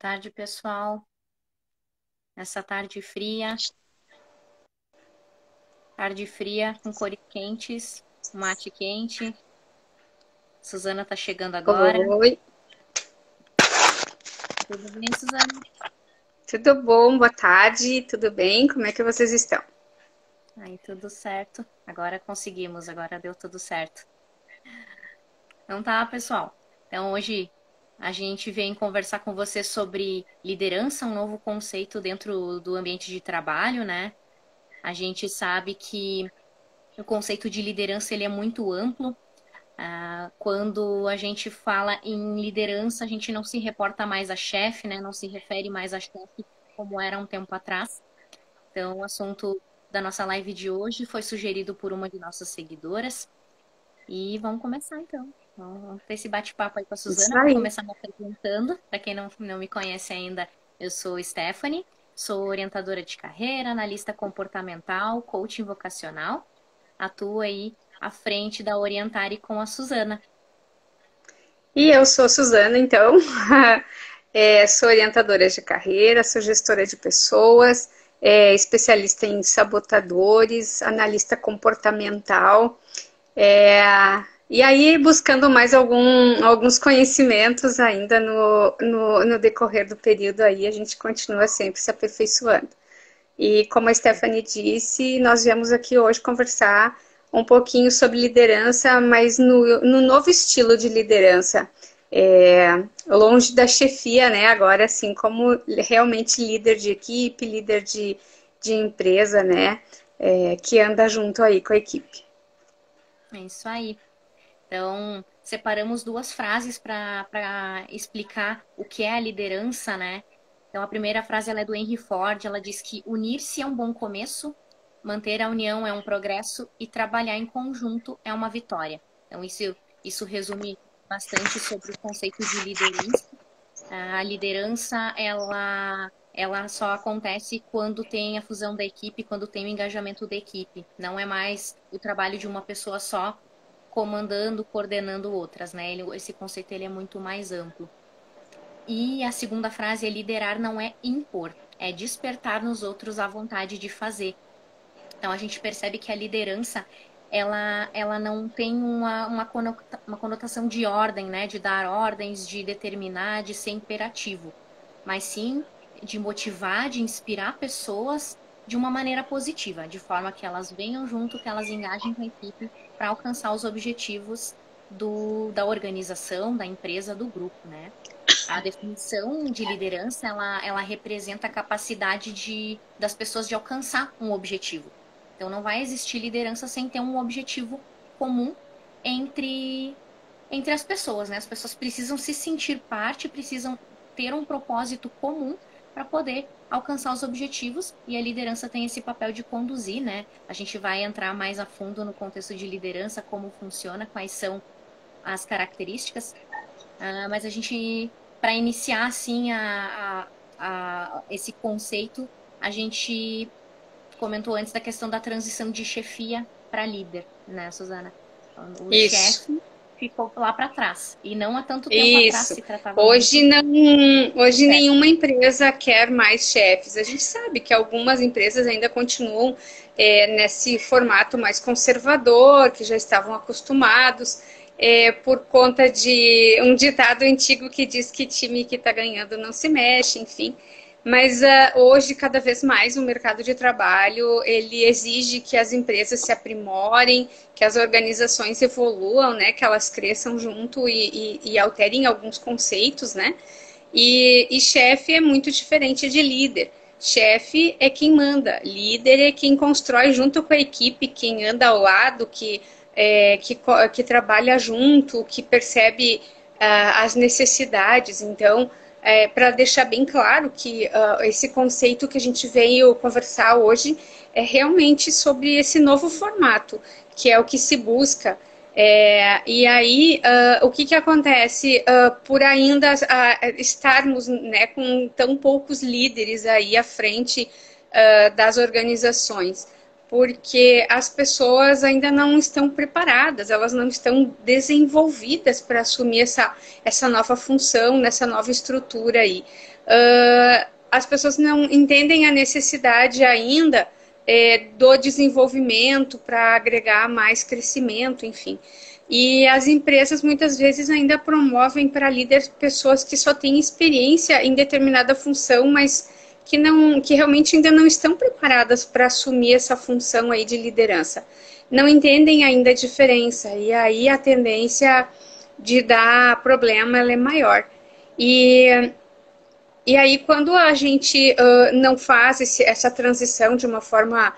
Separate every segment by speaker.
Speaker 1: tarde, pessoal. Nessa tarde fria com cores quentes, mate quente. Suzana tá chegando agora.
Speaker 2: Oi,
Speaker 1: Tudo bem, Suzana?
Speaker 2: tudo bom? Boa tarde, tudo bem? Como é que vocês estão?
Speaker 1: Aí tudo certo. Agora conseguimos, agora deu tudo certo. Então tá, pessoal. Então hoje a gente vem conversar com você sobre liderança, um novo conceito dentro do ambiente de trabalho, né? A gente sabe que o conceito de liderança ele é muito amplo. Quando a gente fala em liderança, a gente não se reporta mais a chefe, né? Não se refere mais a chefe como era um tempo atrás. Então, o assunto da nossa live de hoje foi sugerido por uma de nossas seguidoras. E vamos começar então. Vamos ter esse bate-papo aí com a
Speaker 2: Isso
Speaker 1: Suzana. Vou
Speaker 2: aí.
Speaker 1: começar me apresentando. Para quem não me conhece ainda, eu sou Stephanie, sou orientadora de carreira, analista comportamental, coaching vocacional. Atuo aí à frente da Orientare com a Suzana.
Speaker 2: E eu sou Suzana, então, sou orientadora de carreira, sou gestora de pessoas, especialista em sabotadores, analista comportamental, é, e aí buscando mais alguns conhecimentos ainda no decorrer do período aí, a gente continua sempre se aperfeiçoando. E como a Stephanie disse, nós viemos aqui hoje conversar um pouquinho sobre liderança, mas no novo estilo de liderança, longe da chefia, né? Agora, assim, como realmente líder de equipe, líder de empresa, né? Que anda junto aí com a equipe.
Speaker 1: É isso aí. Então, separamos duas frases para explicar o que é a liderança, né? Então, a primeira frase ela é do Henry Ford, ela diz que unir-se é um bom começo, manter a união é um progresso e trabalhar em conjunto é uma vitória. Então, isso resume bastante sobre o conceito de liderança. A liderança, ela só acontece quando tem a fusão da equipe, quando tem o engajamento da equipe. Não é mais o trabalho de uma pessoa só comandando, coordenando outras, né? Esse conceito ele é muito mais amplo. E a segunda frase é liderar não é impor, é despertar nos outros a vontade de fazer. Então a gente percebe que a liderança ela não tem uma conotação de ordem, né? De dar ordens, de determinar, de ser imperativo, mas sim de motivar, de inspirar pessoas de uma maneira positiva, de forma que elas venham junto, que elas engajem com a equipe para alcançar os objetivos da organização, da empresa, do grupo, né? A definição de liderança, ela representa a capacidade das pessoas de alcançar um objetivo. Então, não vai existir liderança sem ter um objetivo comum entre, entre as pessoas, né? As pessoas precisam se sentir parte, precisam ter um propósito comum para poder alcançar os objetivos e a liderança tem esse papel de conduzir, né? A gente vai entrar mais a fundo no contexto de liderança, como funciona, quais são as características, mas a gente, para iniciar assim esse conceito, a gente comentou antes da questão da transição de chefia para líder, né, Suzana? O
Speaker 2: Isso.
Speaker 1: chefe ficou lá para trás e não há tanto tempo atrás
Speaker 2: Isso.
Speaker 1: se tratava
Speaker 2: Hoje
Speaker 1: muito
Speaker 2: não, hoje
Speaker 1: chefe.
Speaker 2: nenhuma empresa quer mais chefes. A gente sabe que algumas empresas ainda continuam nesse formato mais conservador, que já estavam acostumados, por conta de um ditado antigo que diz que time que está ganhando não se mexe, enfim. Mas hoje, cada vez mais, o mercado de trabalho ele exige que as empresas se aprimorem, que as organizações evoluam, né, que elas cresçam junto e alterem alguns conceitos, né? E chefe é muito diferente de líder. Chefe é quem manda, líder é quem constrói junto com a equipe, quem anda ao lado, que trabalha junto, que percebe as necessidades. Então, para deixar bem claro que esse conceito que a gente veio conversar hoje é realmente sobre esse novo formato, que é o que se busca. E aí, o que acontece por ainda estarmos, né, com tão poucos líderes aí à frente das organizações? porque as pessoas ainda não estão preparadas, elas não estão desenvolvidas para assumir essa nova função, nessa nova estrutura aí. As pessoas não entendem a necessidade ainda do desenvolvimento para agregar mais crescimento, enfim. E as empresas muitas vezes ainda promovem para líderes pessoas que só têm experiência em determinada função, mas que realmente ainda não estão preparadas para assumir essa função aí de liderança. Não entendem ainda a diferença, e aí a tendência de dar problema ela é maior. E aí, quando a gente não faz essa transição de uma forma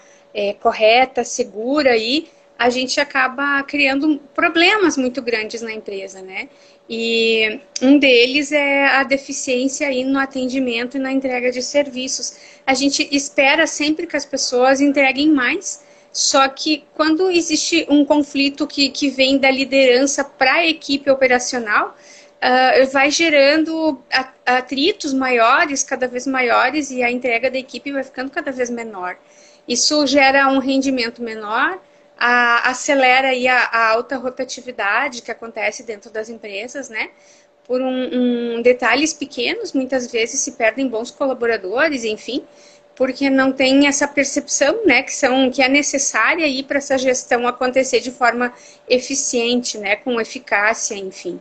Speaker 2: correta, segura, aí, a gente acaba criando problemas muito grandes na empresa, né? E um deles é a deficiência aí no atendimento e na entrega de serviços. A gente espera sempre que as pessoas entreguem mais, só que quando existe um conflito que vem da liderança para a equipe operacional, vai gerando atritos maiores, cada vez maiores, e a entrega da equipe vai ficando cada vez menor. Isso gera um rendimento menor, acelera aí a alta rotatividade que acontece dentro das empresas, né? Por detalhes pequenos, muitas vezes se perdem bons colaboradores, enfim, porque não tem essa percepção, né, que é necessária aí para essa gestão acontecer de forma eficiente, né, com eficácia, enfim.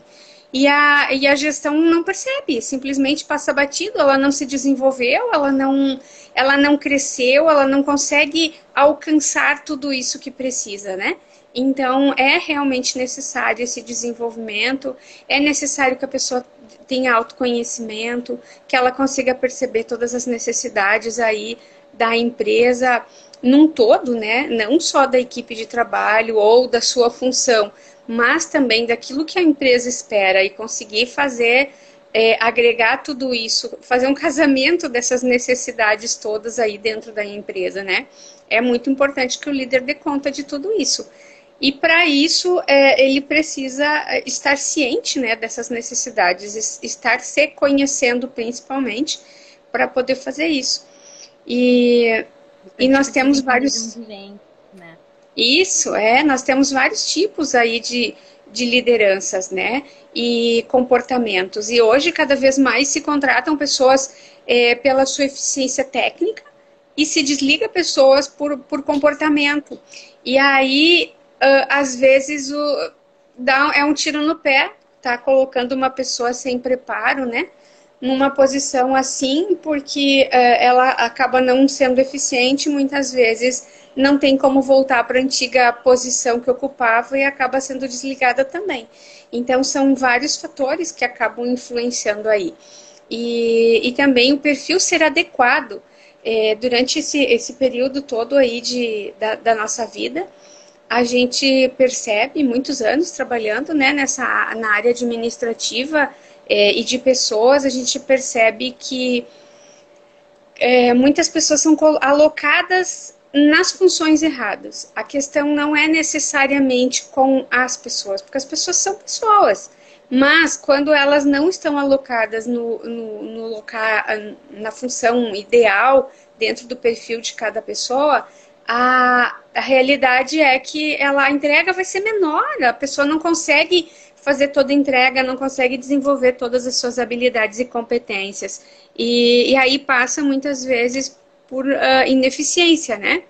Speaker 2: E a gestão não percebe, simplesmente passa batido, ela não se desenvolveu, ela não cresceu, ela não consegue alcançar tudo isso que precisa, né? Então, é realmente necessário esse desenvolvimento, é necessário que a pessoa tenha autoconhecimento, que ela consiga perceber todas as necessidades aí da empresa num todo, né? Não só da equipe de trabalho ou da sua função, mas também daquilo que a empresa espera e conseguir fazer, agregar tudo isso, fazer um casamento dessas necessidades todas aí dentro da empresa, né? É muito importante que o líder dê conta de tudo isso. E para isso, ele precisa estar ciente, né, dessas necessidades, estar se conhecendo principalmente para poder fazer isso. E nós temos vários...
Speaker 1: né?
Speaker 2: Isso, nós temos vários tipos aí de lideranças, né, e comportamentos. E hoje, cada vez mais, se contratam pessoas pela sua eficiência técnica e se desliga pessoas por comportamento. E aí, às vezes, é um tiro no pé, tá colocando uma pessoa sem preparo, né, numa posição assim, porque ela acaba não sendo eficiente, muitas vezes não tem como voltar para a antiga posição que ocupava e acaba sendo desligada também. Então, são vários fatores que acabam influenciando aí. E também o perfil ser adequado durante esse período todo aí da nossa vida. A gente percebe, muitos anos trabalhando, né, na área administrativa e de pessoas, a gente percebe que muitas pessoas são alocadas nas funções erradas. A questão não é necessariamente com as pessoas, porque as pessoas são pessoas, mas quando elas não estão alocadas na função ideal dentro do perfil de cada pessoa, a realidade é que a entrega vai ser menor, a pessoa não consegue fazer toda a entrega, não consegue desenvolver todas as suas habilidades e competências. E aí passa muitas vezes por ineficiência, né?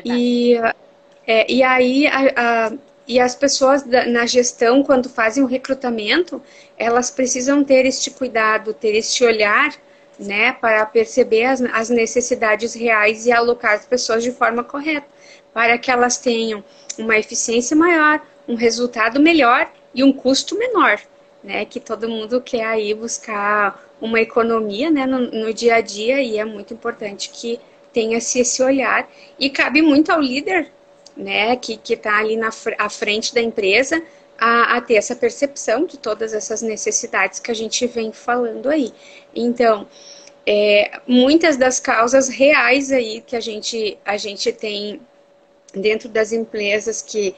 Speaker 2: E aí e as pessoas na gestão, quando fazem o recrutamento, elas precisam ter este cuidado, ter este olhar, né, para perceber as necessidades reais e alocar as pessoas de forma correta, para que elas tenham uma eficiência maior, um resultado melhor e um custo menor, né, que todo mundo quer aí buscar uma economia, né, no dia a dia, e é muito importante que tenha-se esse olhar, e cabe muito ao líder, né, que está ali à frente da empresa, a ter essa percepção de todas essas necessidades que a gente vem falando aí. Então, muitas das causas reais aí que a gente tem dentro das empresas que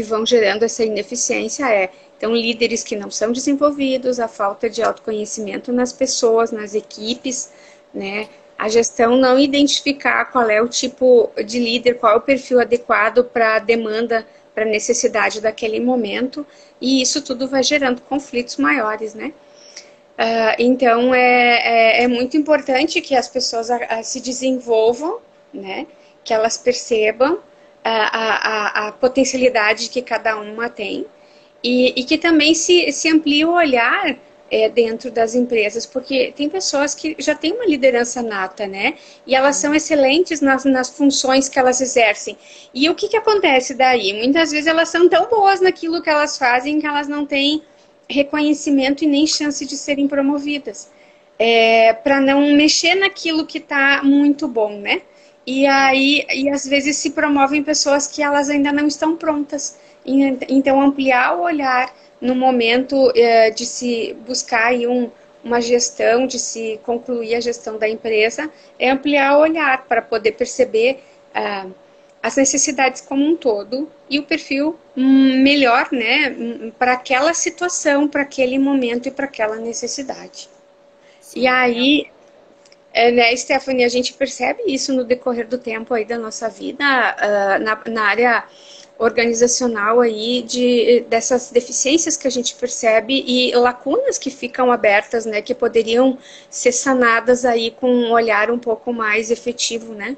Speaker 2: vão gerando essa ineficiência então, líderes que não são desenvolvidos, a falta de autoconhecimento nas pessoas, nas equipes, né, a gestão não identificar qual é o tipo de líder, qual é o perfil adequado para a demanda, para a necessidade daquele momento, e isso tudo vai gerando conflitos maiores, né? Então, é muito importante que as pessoas se desenvolvam, né? Que elas percebam a potencialidade que cada uma tem e que também se amplie o olhar dentro das empresas, porque tem pessoas que já têm uma liderança nata, né? E elas são excelentes nas funções que elas exercem. E o que acontece daí? Muitas vezes elas são tão boas naquilo que elas fazem que elas não têm reconhecimento e nem chance de serem promovidas. Para não mexer naquilo que está muito bom, né? E às vezes se promovem pessoas que elas ainda não estão prontas. Então, ampliar o olhar no momento de se buscar aí uma gestão, de se concluir a gestão da empresa, é ampliar o olhar para poder perceber as necessidades como um todo e o perfil melhor, né, para aquela situação, para aquele momento e para aquela necessidade. E
Speaker 1: Sim,
Speaker 2: aí, né, Stephanie, a gente percebe isso no decorrer do tempo aí da nossa vida, na área organizacional aí, dessas deficiências que a gente percebe e lacunas que ficam abertas, né, que poderiam ser sanadas aí com um olhar um pouco mais efetivo, né?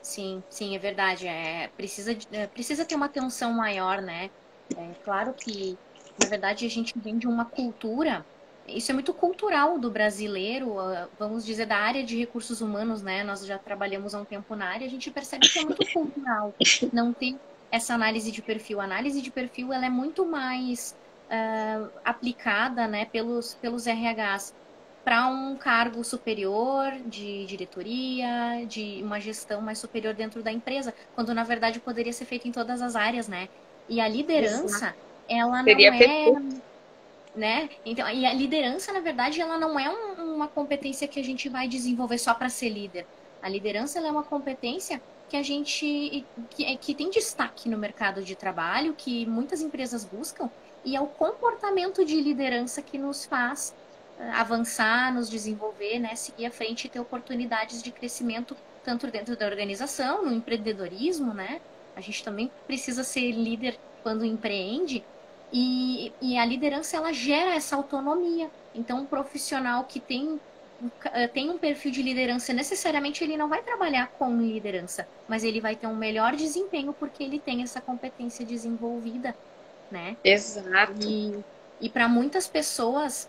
Speaker 1: sim, sim, é verdade. Precisa ter uma atenção maior, né? É claro que, na verdade, a gente vem de uma cultura, isso é muito cultural do brasileiro, vamos dizer, da área de recursos humanos, né? Nós já trabalhamos há um tempo na área, a gente percebe que é muito cultural não ter essa análise de perfil. A análise de perfil, ela é muito mais aplicada, né, pelos RHs para um cargo superior de diretoria, de uma gestão mais superior dentro da empresa, quando na verdade poderia ser feito em todas as áreas, né? E a
Speaker 2: Exato.
Speaker 1: liderança, ela
Speaker 2: Seria
Speaker 1: não é,
Speaker 2: perfeito.
Speaker 1: né? Então, e a liderança, na verdade, ela não é uma competência que a gente vai desenvolver só para ser líder. A liderança, ela é uma competência que a gente que tem destaque no mercado de trabalho, que muitas empresas buscam, e é o comportamento de liderança que nos faz avançar, nos desenvolver, né, seguir à frente e ter oportunidades de crescimento tanto dentro da organização, no empreendedorismo, né? A gente também precisa ser líder quando empreende e a liderança ela gera essa autonomia. Então, um profissional que tem um perfil de liderança, necessariamente ele não vai trabalhar com liderança, mas ele vai ter um melhor desempenho porque ele tem essa competência desenvolvida, né?
Speaker 2: Exato.
Speaker 1: E para muitas pessoas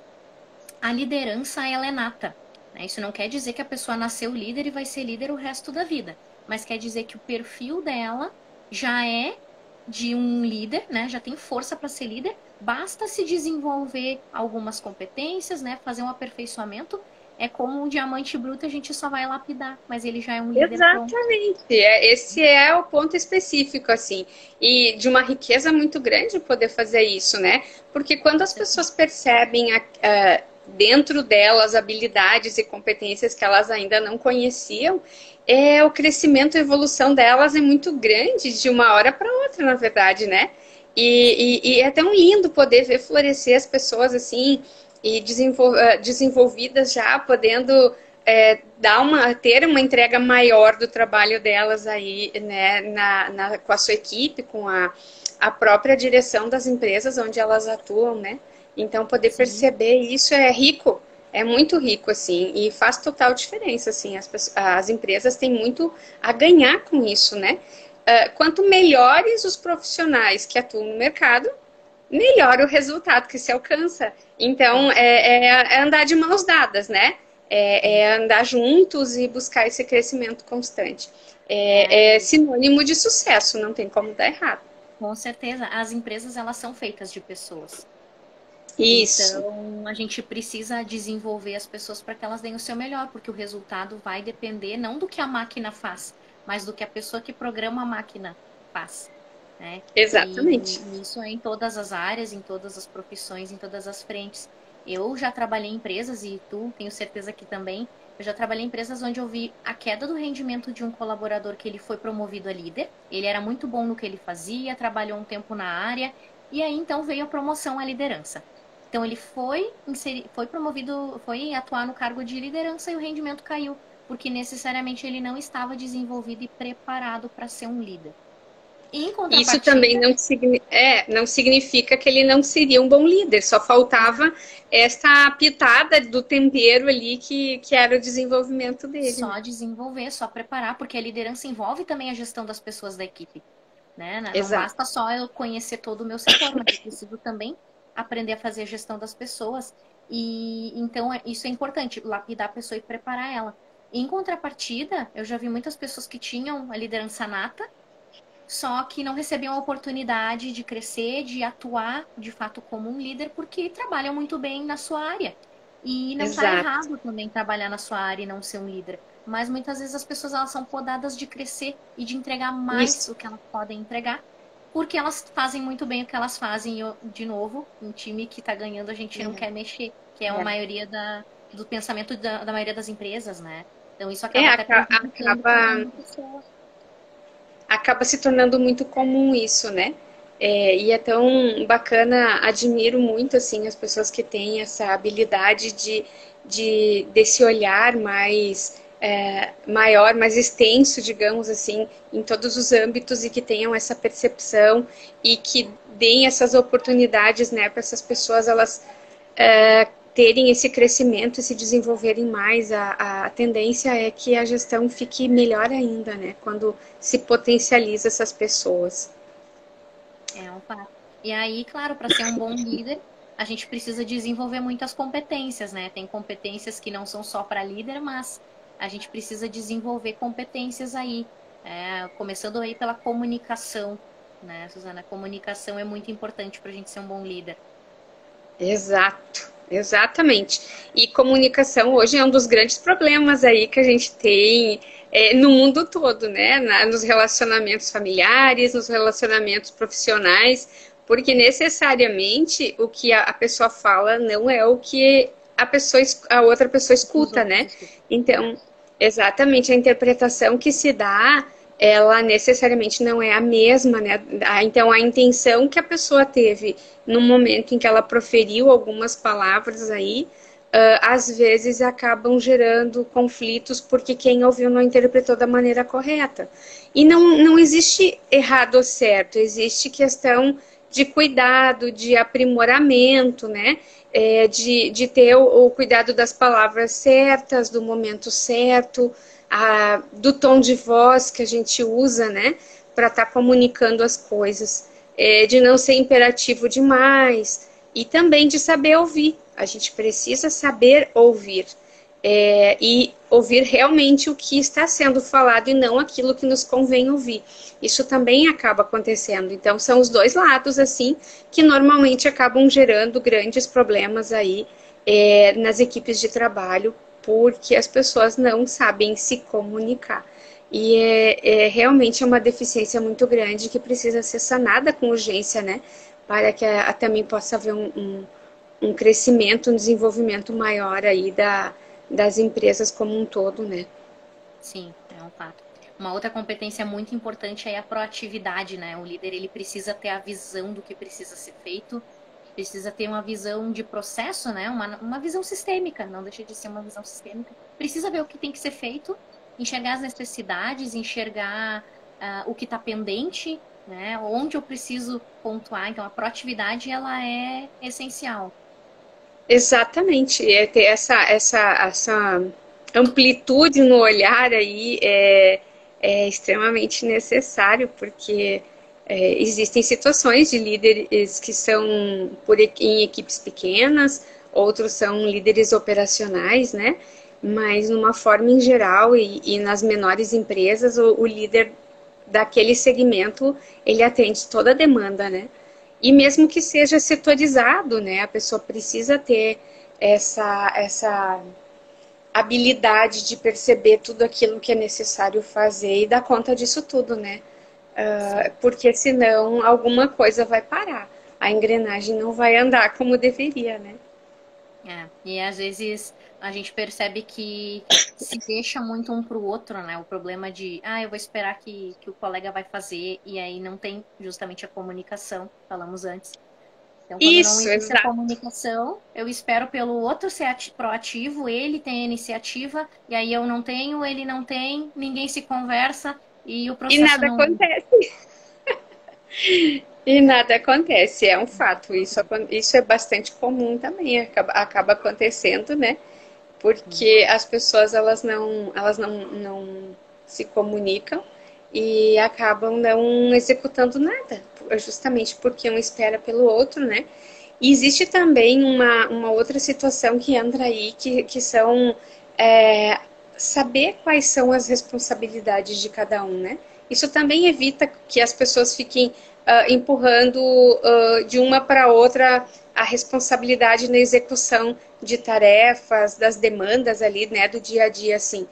Speaker 1: a liderança ela é nata, né? Isso não quer dizer que a pessoa nasceu líder e vai ser líder o resto da vida, mas quer dizer que o perfil dela já é de um líder, né? Já tem força para ser líder, basta se desenvolver algumas competências, né? Fazer um aperfeiçoamento. É como um diamante bruto, a gente só vai lapidar, mas ele já é um líder pronto.
Speaker 2: Exatamente. Esse é o ponto específico, assim. E de uma riqueza muito grande poder fazer isso, né? Porque quando as pessoas percebem dentro delas habilidades e competências que elas ainda não conheciam, o crescimento e evolução delas é muito grande de uma hora para outra, na verdade, né? E é tão lindo poder ver florescer as pessoas assim e desenvolvidas já, podendo ter uma entrega maior do trabalho delas aí, né, com a sua equipe, com a própria direção das empresas onde elas atuam, né? Então, poder
Speaker 1: Sim,
Speaker 2: perceber isso é rico, é muito rico, assim, e faz total diferença, assim, as empresas têm muito a ganhar com isso, né? Quanto melhores os profissionais que atuam no mercado, melhor o resultado que se alcança.
Speaker 1: com
Speaker 2: Então,
Speaker 1: certeza.
Speaker 2: é andar de mãos dadas, né? É andar juntos e buscar esse crescimento constante. É
Speaker 1: É,
Speaker 2: sinônimo de sucesso, não tem como dar errado.
Speaker 1: com certeza. As empresas, elas são feitas de pessoas.
Speaker 2: Isso,
Speaker 1: Então, a gente precisa desenvolver as pessoas para que elas deem o seu melhor, porque o resultado vai depender não do que a máquina faz, mas do que a pessoa que programa a máquina faz, né?
Speaker 2: exatamente.
Speaker 1: E isso é em todas as áreas, em todas as profissões, em todas as frentes. Eu já trabalhei em empresas, e tu, tenho certeza que também, eu já trabalhei em empresas onde eu vi a queda do rendimento de um colaborador que ele foi promovido a líder, ele era muito bom no que ele fazia, trabalhou um tempo na área, e aí então veio a promoção à liderança. Então ele foi promovido, foi atuar no cargo de liderança e o rendimento caiu, porque necessariamente ele não estava desenvolvido e preparado para ser um líder. E em
Speaker 2: Isso também
Speaker 1: contrapartida,
Speaker 2: não significa que ele não seria um bom líder, só faltava essa pitada do tempero ali que era o desenvolvimento dele, né?
Speaker 1: só desenvolver, só preparar, porque a liderança envolve também a gestão das pessoas da equipe, né? Não
Speaker 2: Exato.
Speaker 1: basta só eu conhecer todo o meu setor, mas eu preciso também aprender a fazer a gestão das pessoas. E então isso é importante, lapidar a pessoa e preparar ela. Em contrapartida, eu já vi muitas pessoas que tinham a liderança nata, só que não recebiam a oportunidade de crescer, de atuar de fato como um líder, porque trabalham muito bem na sua área. E não está
Speaker 2: Exato.
Speaker 1: errado também trabalhar na sua área e não ser um líder. Mas muitas vezes as pessoas elas são podadas de crescer e de entregar mais
Speaker 2: Isso.
Speaker 1: o que elas podem entregar, porque elas fazem muito bem o que elas fazem. E, de novo, um time que está ganhando a gente não quer mexer, que é a
Speaker 2: É,
Speaker 1: maioria do pensamento da maioria das empresas, né? Então isso
Speaker 2: é
Speaker 1: acaba até prejudicando
Speaker 2: acaba,
Speaker 1: uma pessoa.
Speaker 2: acaba se tornando muito comum isso, né? E é tão bacana, admiro muito assim as pessoas que têm essa habilidade desse olhar mais maior, mais extenso, digamos assim, em todos os âmbitos e que tenham essa percepção e que deem essas oportunidades, né, para essas pessoas elas terem esse crescimento e se desenvolverem mais, a tendência é que a gestão fique melhor ainda, né? Quando se potencializa essas pessoas.
Speaker 1: É um fato. E aí, claro, para ser um bom líder, a gente precisa desenvolver muitas competências, né? Tem competências que não são só para líder, mas a gente precisa desenvolver competências aí. Começando aí pela comunicação, né, Suzana? A comunicação é muito importante para a gente ser um bom líder.
Speaker 2: Exato, exatamente. E comunicação hoje é um dos grandes problemas aí que a gente tem no mundo todo, né? Nos relacionamentos familiares, nos relacionamentos profissionais, porque necessariamente o que a pessoa fala não é o que a outra pessoa
Speaker 1: Os
Speaker 2: escuta,
Speaker 1: outros
Speaker 2: né?
Speaker 1: escutam. É,
Speaker 2: Então, exatamente a interpretação que se dá ela necessariamente não é a mesma, né? Então, a intenção que a pessoa teve no momento em que ela proferiu algumas palavras aí, às vezes acabam gerando conflitos porque quem ouviu não interpretou da maneira correta. E não existe errado ou certo, existe questão de cuidado, de aprimoramento, né? De ter o cuidado das palavras certas, do momento certo, do tom de voz que a gente usa, né, para estar comunicando as coisas, de não ser imperativo demais e também de saber ouvir. A gente precisa saber ouvir e ouvir realmente o que está sendo falado e não aquilo que nos convém ouvir. Isso também acaba acontecendo. Então, são os dois lados, assim, que normalmente acabam gerando grandes problemas aí nas equipes de trabalho, porque as pessoas não sabem se comunicar. E realmente uma deficiência muito grande que precisa ser sanada com urgência, né? Para que também possa haver um crescimento, um desenvolvimento maior aí das empresas como um todo, né?
Speaker 1: sim, é um fato. Uma outra competência muito importante é a proatividade, né? O líder ele precisa ter a visão do que precisa ser feito, precisa ter uma visão de processo, né? Uma visão sistêmica, não deixa de ser uma visão sistêmica. Precisa ver o que tem que ser feito, enxergar as necessidades, enxergar o que está pendente, né? Onde eu preciso pontuar. Então, a proatividade ela é essencial.
Speaker 2: Exatamente, ter essa amplitude no olhar aí é extremamente necessário, porque existem situações de líderes que são em equipes pequenas, outros são líderes operacionais, né? Mas numa forma em geral e nas menores empresas, o líder daquele segmento, ele atende toda a demanda, né? E mesmo que seja setorizado, né, a pessoa precisa ter essa habilidade de perceber tudo aquilo que é necessário fazer e dar conta disso tudo, né?
Speaker 1: Sim.
Speaker 2: Porque senão alguma coisa vai parar. A engrenagem não vai andar como deveria, né?
Speaker 1: E às vezes a gente percebe que se deixa muito um para o outro, né? O problema de, eu vou esperar que o colega vai fazer, e aí não tem justamente a comunicação, falamos antes. Então, quando não
Speaker 2: Isso,
Speaker 1: existe a
Speaker 2: exato.
Speaker 1: comunicação, eu espero pelo outro ser proativo, ele tem a iniciativa, e aí eu não tenho, ele não tem, ninguém se conversa e o
Speaker 2: E
Speaker 1: processo
Speaker 2: nada
Speaker 1: não.
Speaker 2: acontece. E nada acontece, é um fato. Isso é bastante comum também, acaba acontecendo, né? Porque as pessoas elas não se comunicam e acabam não executando nada, justamente porque um espera pelo outro, né? E existe também uma outra situação que entra aí, que são é, saber quais são as responsabilidades de cada um, né? Isso também evita que as pessoas fiquem empurrando de uma para outra a responsabilidade na execução de tarefas, das demandas ali, né, do dia a dia, assim.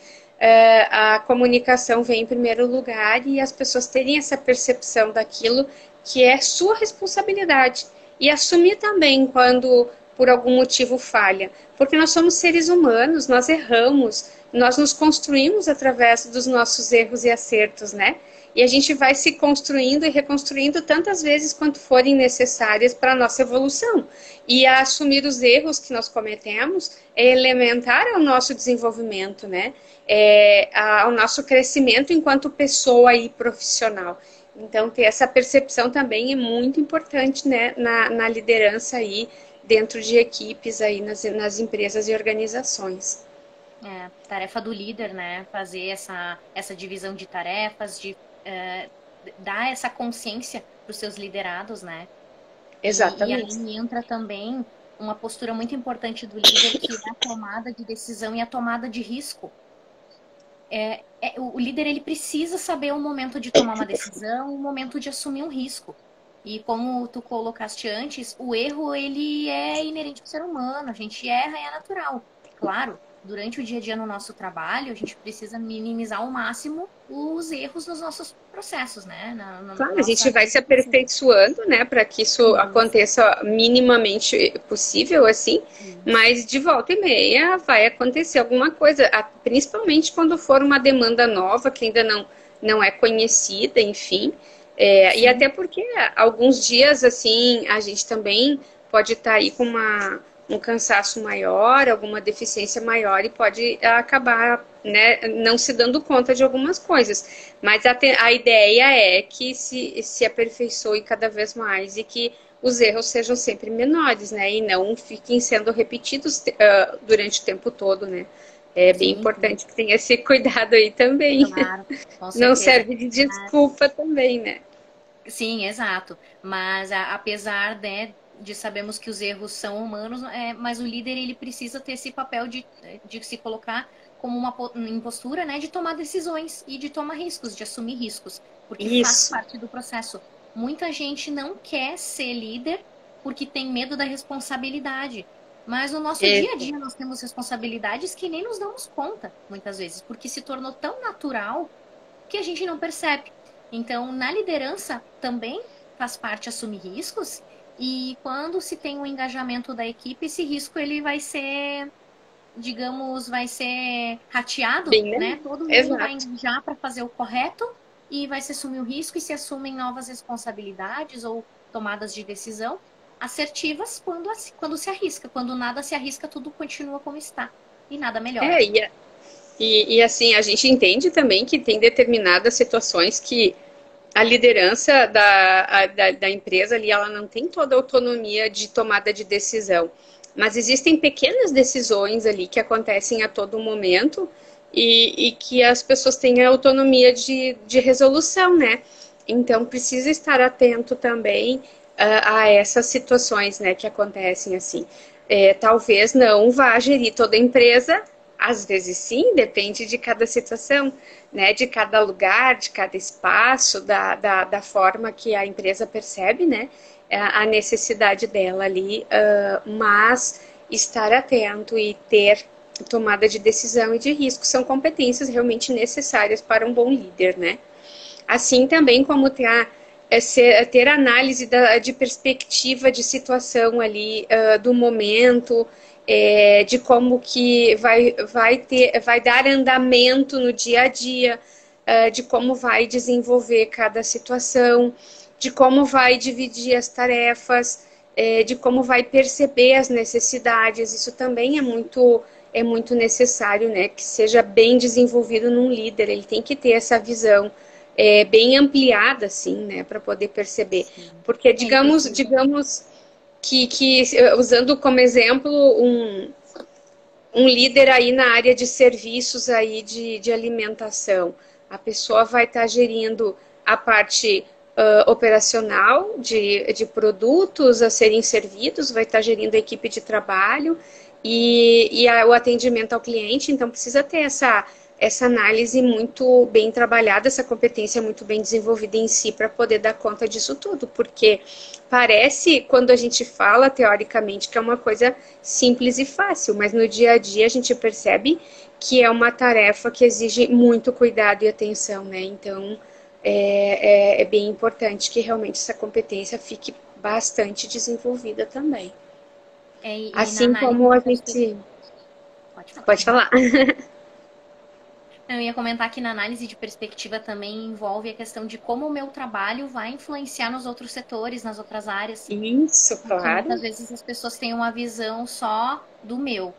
Speaker 2: A comunicação vem em primeiro lugar e as pessoas terem essa percepção daquilo que é sua responsabilidade e assumir também quando por algum motivo falha, porque nós somos seres humanos, nós erramos, nós nos construímos através dos nossos erros e acertos, né? E a gente vai se construindo e reconstruindo tantas vezes quanto forem necessárias para a nossa evolução. E assumir os erros que nós cometemos é elementar ao nosso desenvolvimento, né? Ao nosso crescimento enquanto pessoa e profissional. Então, ter essa percepção também é muito importante, né, na liderança aí, dentro de equipes aí nas empresas e organizações.
Speaker 1: É, tarefa do líder, né? Fazer essa divisão de tarefas, de dar essa consciência para os seus liderados, né? E
Speaker 2: Exatamente.
Speaker 1: aí entra também uma postura muito importante do líder, que é a tomada de decisão e a tomada de risco. O líder ele precisa saber o momento de tomar uma decisão, o momento de assumir um risco. E como tu colocaste antes, o erro ele é inerente ao ser humano, a gente erra e é natural. Claro, durante o dia a dia no nosso trabalho, a gente precisa minimizar ao máximo os erros nos nossos processos, né? Na
Speaker 2: Claro, a gente
Speaker 1: nossa
Speaker 2: vai se
Speaker 1: execução.
Speaker 2: aperfeiçoando, né, para que isso
Speaker 1: Isso,
Speaker 2: aconteça minimamente possível, assim,
Speaker 1: isso.
Speaker 2: mas de volta e meia vai acontecer alguma coisa, principalmente quando for uma demanda nova que ainda não é conhecida, enfim, e
Speaker 1: Sim,
Speaker 2: até porque alguns dias, assim, a gente também pode estar aí com um cansaço maior, alguma deficiência maior e pode acabar, né, não se dando conta de algumas coisas. Mas a ideia é que se aperfeiçoe cada vez mais e que os erros sejam sempre menores, né? E não fiquem sendo repetidos durante o tempo todo, né? É bem
Speaker 1: sim, sim,
Speaker 2: importante que tenha esse cuidado aí também.
Speaker 1: claro, com
Speaker 2: Não
Speaker 1: certeza.
Speaker 2: serve de desculpa também, né?
Speaker 1: Sim, exato. Mas apesar, né, de sabemos que os erros são humanos, mas o líder ele precisa ter esse papel de se colocar como em postura, né, de tomar decisões e de tomar riscos, de assumir riscos, porque faz
Speaker 2: Isso.
Speaker 1: parte do processo. Muita gente não quer ser líder porque tem medo da responsabilidade. Mas no nosso
Speaker 2: É,
Speaker 1: dia a dia nós temos responsabilidades que nem nos damos conta, muitas vezes, porque se tornou tão natural que a gente não percebe. Então, na liderança também faz parte assumir riscos, e quando se tem um engajamento da equipe, esse risco ele vai ser, digamos, vai ser rateado,
Speaker 2: bem, né?
Speaker 1: né? Todo mundo vai
Speaker 2: Exato.
Speaker 1: engajar para fazer o correto e vai se assumir o risco e se assumem novas responsabilidades ou tomadas de decisão assertivas quando se arrisca. Quando nada se arrisca, tudo continua como está e nada melhora.
Speaker 2: É, e assim, a gente entende também que tem determinadas situações que a liderança da empresa ali, ela não tem toda a autonomia de tomada de decisão. Mas existem pequenas decisões ali que acontecem a todo momento e que as pessoas têm a autonomia de resolução, né? Então precisa estar atento também a essas situações, né, que acontecem assim. Talvez não vá gerir toda a empresa, às vezes sim, depende de cada situação, né, de cada lugar, de cada espaço, da forma que a empresa percebe, né, a necessidade dela ali, mas estar atento e ter tomada de decisão e de risco são competências realmente necessárias para um bom líder, né? Assim também como ter análise de perspectiva de situação ali, do momento, de como que vai dar andamento no dia a dia, de como vai desenvolver cada situação, de como vai dividir as tarefas, de como vai perceber as necessidades. Isso também é muito necessário, né? Que seja bem desenvolvido num líder. Ele tem que ter essa visão bem ampliada, assim, né? Para poder perceber.
Speaker 1: Sim.
Speaker 2: Porque,
Speaker 1: Ele precisa.
Speaker 2: digamos que usando como exemplo um líder aí na área de serviços aí de alimentação. A pessoa vai estar gerindo a parte operacional de produtos a serem servidos, vai estar gerindo a equipe de trabalho o atendimento ao cliente, então precisa ter essa análise muito bem trabalhada, essa competência muito bem desenvolvida em si para poder dar conta disso tudo, porque parece, quando a gente fala teoricamente, que é uma coisa simples e fácil, mas no dia a dia a gente percebe que é uma tarefa que exige muito cuidado e atenção, né? Então é bem importante que realmente essa competência fique bastante desenvolvida também.
Speaker 1: E na
Speaker 2: Assim
Speaker 1: análise
Speaker 2: como
Speaker 1: de
Speaker 2: a
Speaker 1: perspectiva.
Speaker 2: gente...
Speaker 1: Pode falar.
Speaker 2: Pode falar.
Speaker 1: Eu ia comentar que na análise de perspectiva também envolve a questão de como o meu trabalho vai influenciar nos outros setores, nas outras áreas.
Speaker 2: Isso,
Speaker 1: Porque muitas
Speaker 2: claro.
Speaker 1: vezes as pessoas têm uma visão só do meu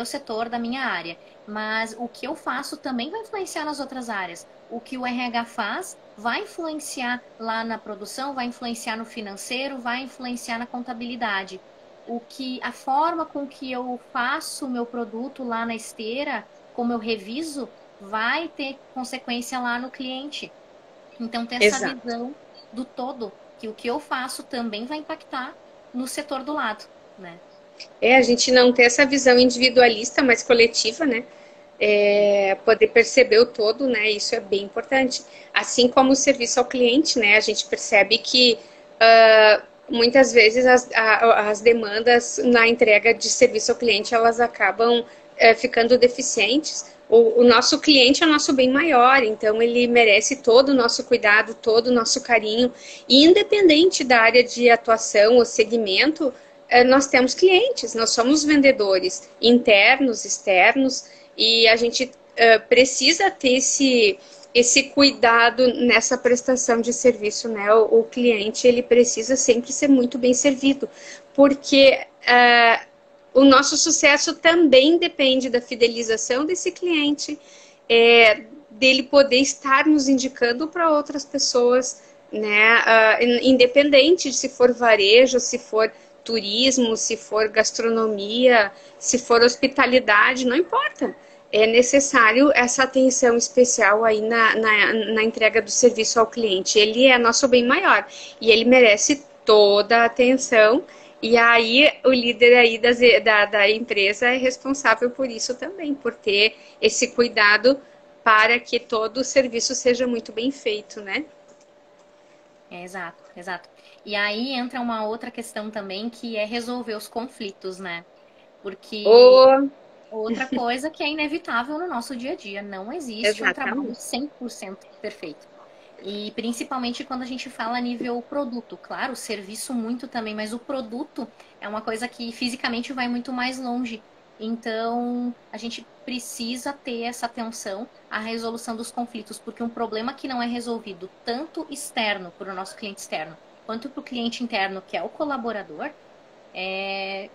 Speaker 1: setor, da minha área. Mas o que eu faço também vai influenciar nas outras áreas. O que o RH faz vai influenciar lá na produção, vai influenciar no financeiro, vai influenciar na contabilidade. A forma com que eu faço o meu produto lá na esteira, como eu reviso, vai ter consequência lá no cliente. Então, ter essa
Speaker 2: Exato.
Speaker 1: visão do todo, que o que eu faço também vai impactar no setor do lado, né?
Speaker 2: A gente não ter essa visão individualista, mas coletiva, né? Poder perceber o todo, né? Isso é bem importante. Assim como o serviço ao cliente, né? A gente percebe que muitas vezes as demandas na entrega de serviço ao cliente, elas acabam ficando deficientes. O nosso cliente é o nosso bem maior, então ele merece todo o nosso cuidado, todo o nosso carinho, e independente da área de atuação ou segmento, nós temos clientes, nós somos vendedores internos, externos, e a gente precisa ter esse cuidado nessa prestação de serviço, né? O cliente, ele precisa sempre ser muito bem servido, porque o nosso sucesso também depende da fidelização desse cliente, dele poder estar nos indicando para outras pessoas, né? Independente de se for varejo, se for turismo, se for gastronomia, se for hospitalidade, não importa. É necessário essa atenção especial aí na entrega do serviço ao cliente. Ele é nosso bem maior e ele merece toda a atenção. E aí o líder aí da empresa é responsável por isso também, por ter esse cuidado para que todo o serviço seja muito bem feito, né?
Speaker 1: Exato, exato. E aí entra uma outra questão também, que é resolver os conflitos, né? Porque
Speaker 2: Oh,
Speaker 1: outra coisa que é inevitável no nosso dia a dia, não existe um trabalho
Speaker 2: exatamente.
Speaker 1: 100% perfeito. E principalmente quando a gente fala a nível produto, claro, o serviço muito também, mas o produto é uma coisa que fisicamente vai muito mais longe. Então, a gente precisa ter essa atenção à resolução dos conflitos, porque um problema que não é resolvido tanto externo para o nosso cliente externo, quanto para o cliente interno, que é o colaborador,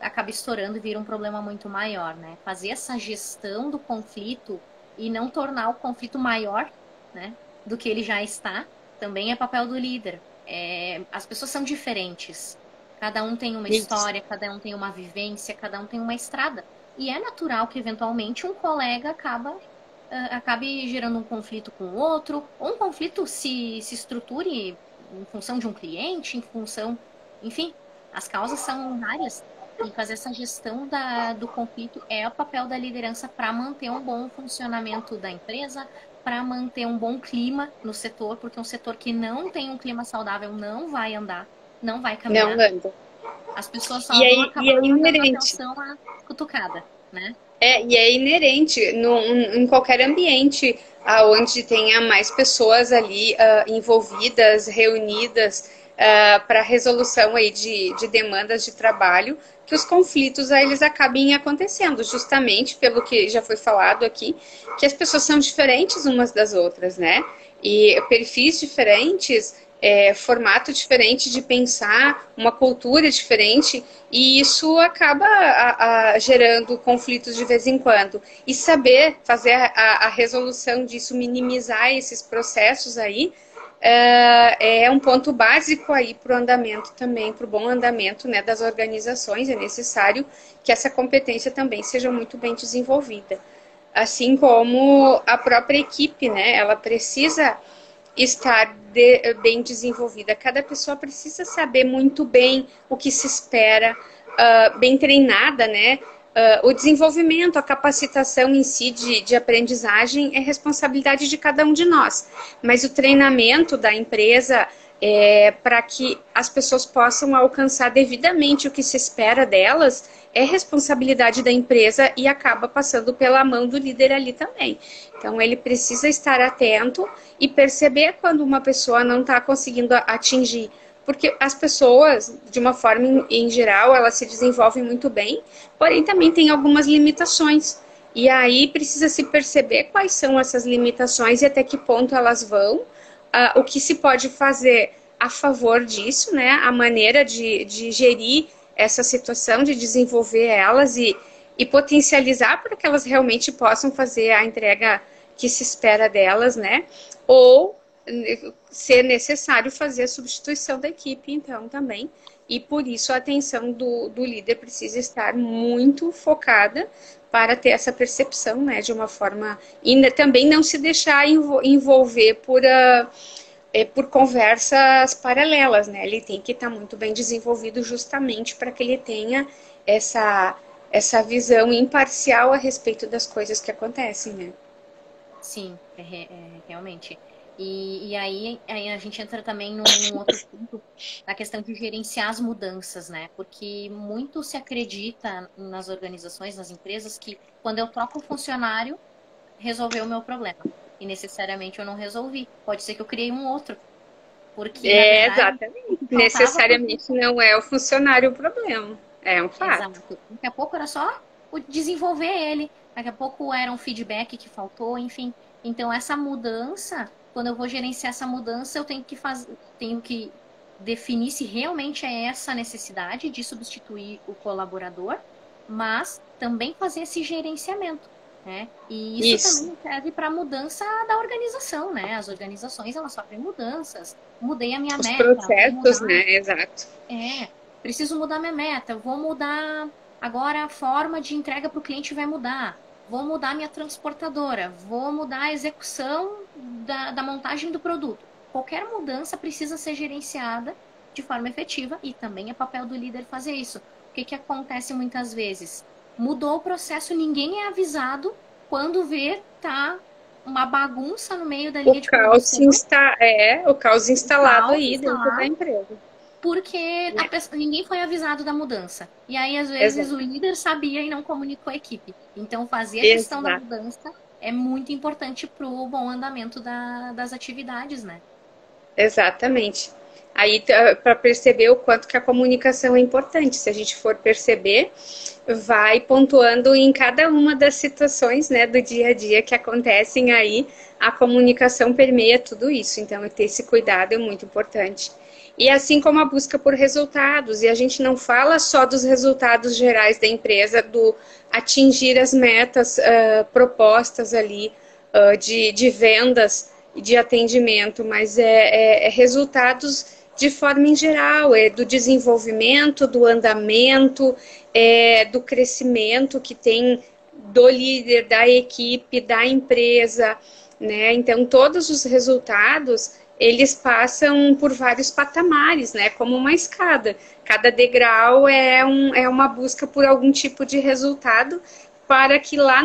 Speaker 1: acaba estourando e vira um problema muito maior, né? Fazer essa gestão do conflito e não tornar o conflito maior, né, do que ele já está, também é papel do líder. As pessoas são diferentes. Cada um tem uma
Speaker 2: Isso.
Speaker 1: história, cada um tem uma vivência, cada um tem uma estrada. E é natural que, eventualmente, um colega acabe gerando um conflito com o outro, ou um conflito se estruture em função de um cliente, em função... Enfim, as causas são várias. E fazer essa gestão do conflito é o papel da liderança para manter um bom funcionamento da empresa, para manter um bom clima no setor, porque um setor que não tem um clima saudável não vai andar, não vai
Speaker 2: Não
Speaker 1: caminhar.
Speaker 2: anda.
Speaker 1: As pessoas só
Speaker 2: E
Speaker 1: vão
Speaker 2: e é
Speaker 1: acabar dando
Speaker 2: inerente.
Speaker 1: atenção à cutucada, né?
Speaker 2: E é inerente em qualquer ambiente onde tenha mais pessoas ali envolvidas, reunidas para resolução aí de demandas de trabalho, que os conflitos eles acabem acontecendo, justamente pelo que já foi falado aqui, que as pessoas são diferentes umas das outras, né? E perfis diferentes formato diferente de pensar, uma cultura diferente, e isso acaba gerando conflitos de vez em quando. E saber fazer a resolução disso, minimizar esses processos aí, é um ponto básico aí para o andamento também, para o bom andamento, né, das organizações. É necessário que essa competência também seja muito bem desenvolvida. Assim como a própria equipe, né, ela precisa estar bem desenvolvida. Cada pessoa precisa saber muito bem o que se espera, bem treinada, né? O desenvolvimento, a capacitação em si de aprendizagem é responsabilidade de cada um de nós. Mas o treinamento da empresa para que as pessoas possam alcançar devidamente o que se espera delas é responsabilidade da empresa e acaba passando pela mão do líder ali também. Então, ele precisa estar atento e perceber quando uma pessoa não está conseguindo atingir. Porque as pessoas, de uma forma em geral, elas se desenvolvem muito bem, porém também tem algumas limitações. E aí precisa se perceber quais são essas limitações e até que ponto elas vão, o que se pode fazer a favor disso, né? A maneira de gerir essa situação, de desenvolver elas e potencializar para que elas realmente possam fazer a entrega que se espera delas, né? Ou ser necessário fazer a substituição da equipe, então, também. E por isso a atenção do líder precisa estar muito focada para ter essa percepção, né, de uma forma... E também não se deixar envolver por conversas paralelas, né? Ele tem que estar muito bem desenvolvido justamente para que ele tenha essa visão imparcial a respeito das coisas que acontecem, né?
Speaker 1: Sim, realmente. E aí a gente entra também num outro ponto, na questão de gerenciar as mudanças, né? Porque muito se acredita nas organizações, nas empresas, que quando eu troco o funcionário, resolveu o meu problema. E necessariamente eu não resolvi. Pode ser que eu criei um outro. Porque, na verdade,
Speaker 2: exatamente. Necessariamente não é o funcionário o problema. É um fato.
Speaker 1: Exato. Daqui a pouco era só desenvolver ele. Daqui a pouco era um feedback que faltou, enfim. Então, essa mudança, quando eu vou gerenciar essa mudança, eu tenho que definir se realmente é essa necessidade de substituir o colaborador, mas também fazer esse gerenciamento, né? E isso também serve para a mudança da organização, né? As organizações, elas sofrem mudanças. Mudei a minha
Speaker 2: Os
Speaker 1: meta.
Speaker 2: processos, né? Exato.
Speaker 1: Preciso mudar minha meta. Vou mudar agora a forma de entrega para o cliente vai mudar. Vou mudar minha transportadora. Vou mudar a execução da montagem do produto. Qualquer mudança precisa ser gerenciada de forma efetiva e também é papel do líder fazer isso. O que acontece muitas vezes? Mudou o processo, ninguém é avisado. Quando vê, tá uma bagunça no meio da linha de produção.
Speaker 2: O caos instalado aí dentro da empresa.
Speaker 1: Porque ninguém foi avisado da mudança. E aí, às vezes, o líder sabia e não comunicou a equipe. Então, fazer a gestão da mudança é muito importante para o bom andamento das atividades, né?
Speaker 2: Exatamente. Aí, para perceber o quanto que a comunicação é importante. Se a gente for perceber, vai pontuando em cada uma das situações, né, do dia a dia que acontecem aí, a comunicação permeia tudo isso. Então, ter esse cuidado é muito importante. E assim como a busca por resultados, e a gente não fala só dos resultados gerais da empresa, do atingir as metas propostas ali de vendas e de atendimento, mas resultados de forma em geral, do desenvolvimento, do andamento, do crescimento que tem do líder, da equipe, da empresa, né? Então, todos os resultados, eles passam por vários patamares, né? Como uma escada. Cada degrau é uma busca por algum tipo de resultado para que lá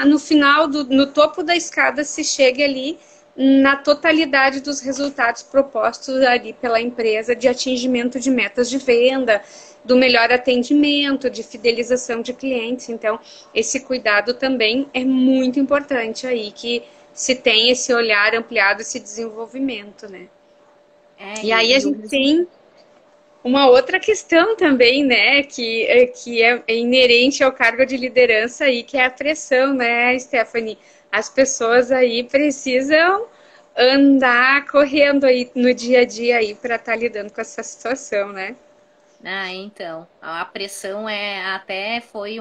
Speaker 2: no final, no topo da escada, se chegue ali na totalidade dos resultados propostos ali pela empresa de atingimento de metas de venda, do melhor atendimento, de fidelização de clientes. Então, esse cuidado também é muito importante aí, que se tem esse olhar ampliado, esse desenvolvimento, né? E aí a gente tem uma outra questão também, né, que é inerente ao cargo de liderança aí, que é a pressão, né, Stephanie? As pessoas aí precisam andar correndo aí no dia a dia aí para estar lidando com essa situação, né?
Speaker 1: Ah, então, a pressão até foi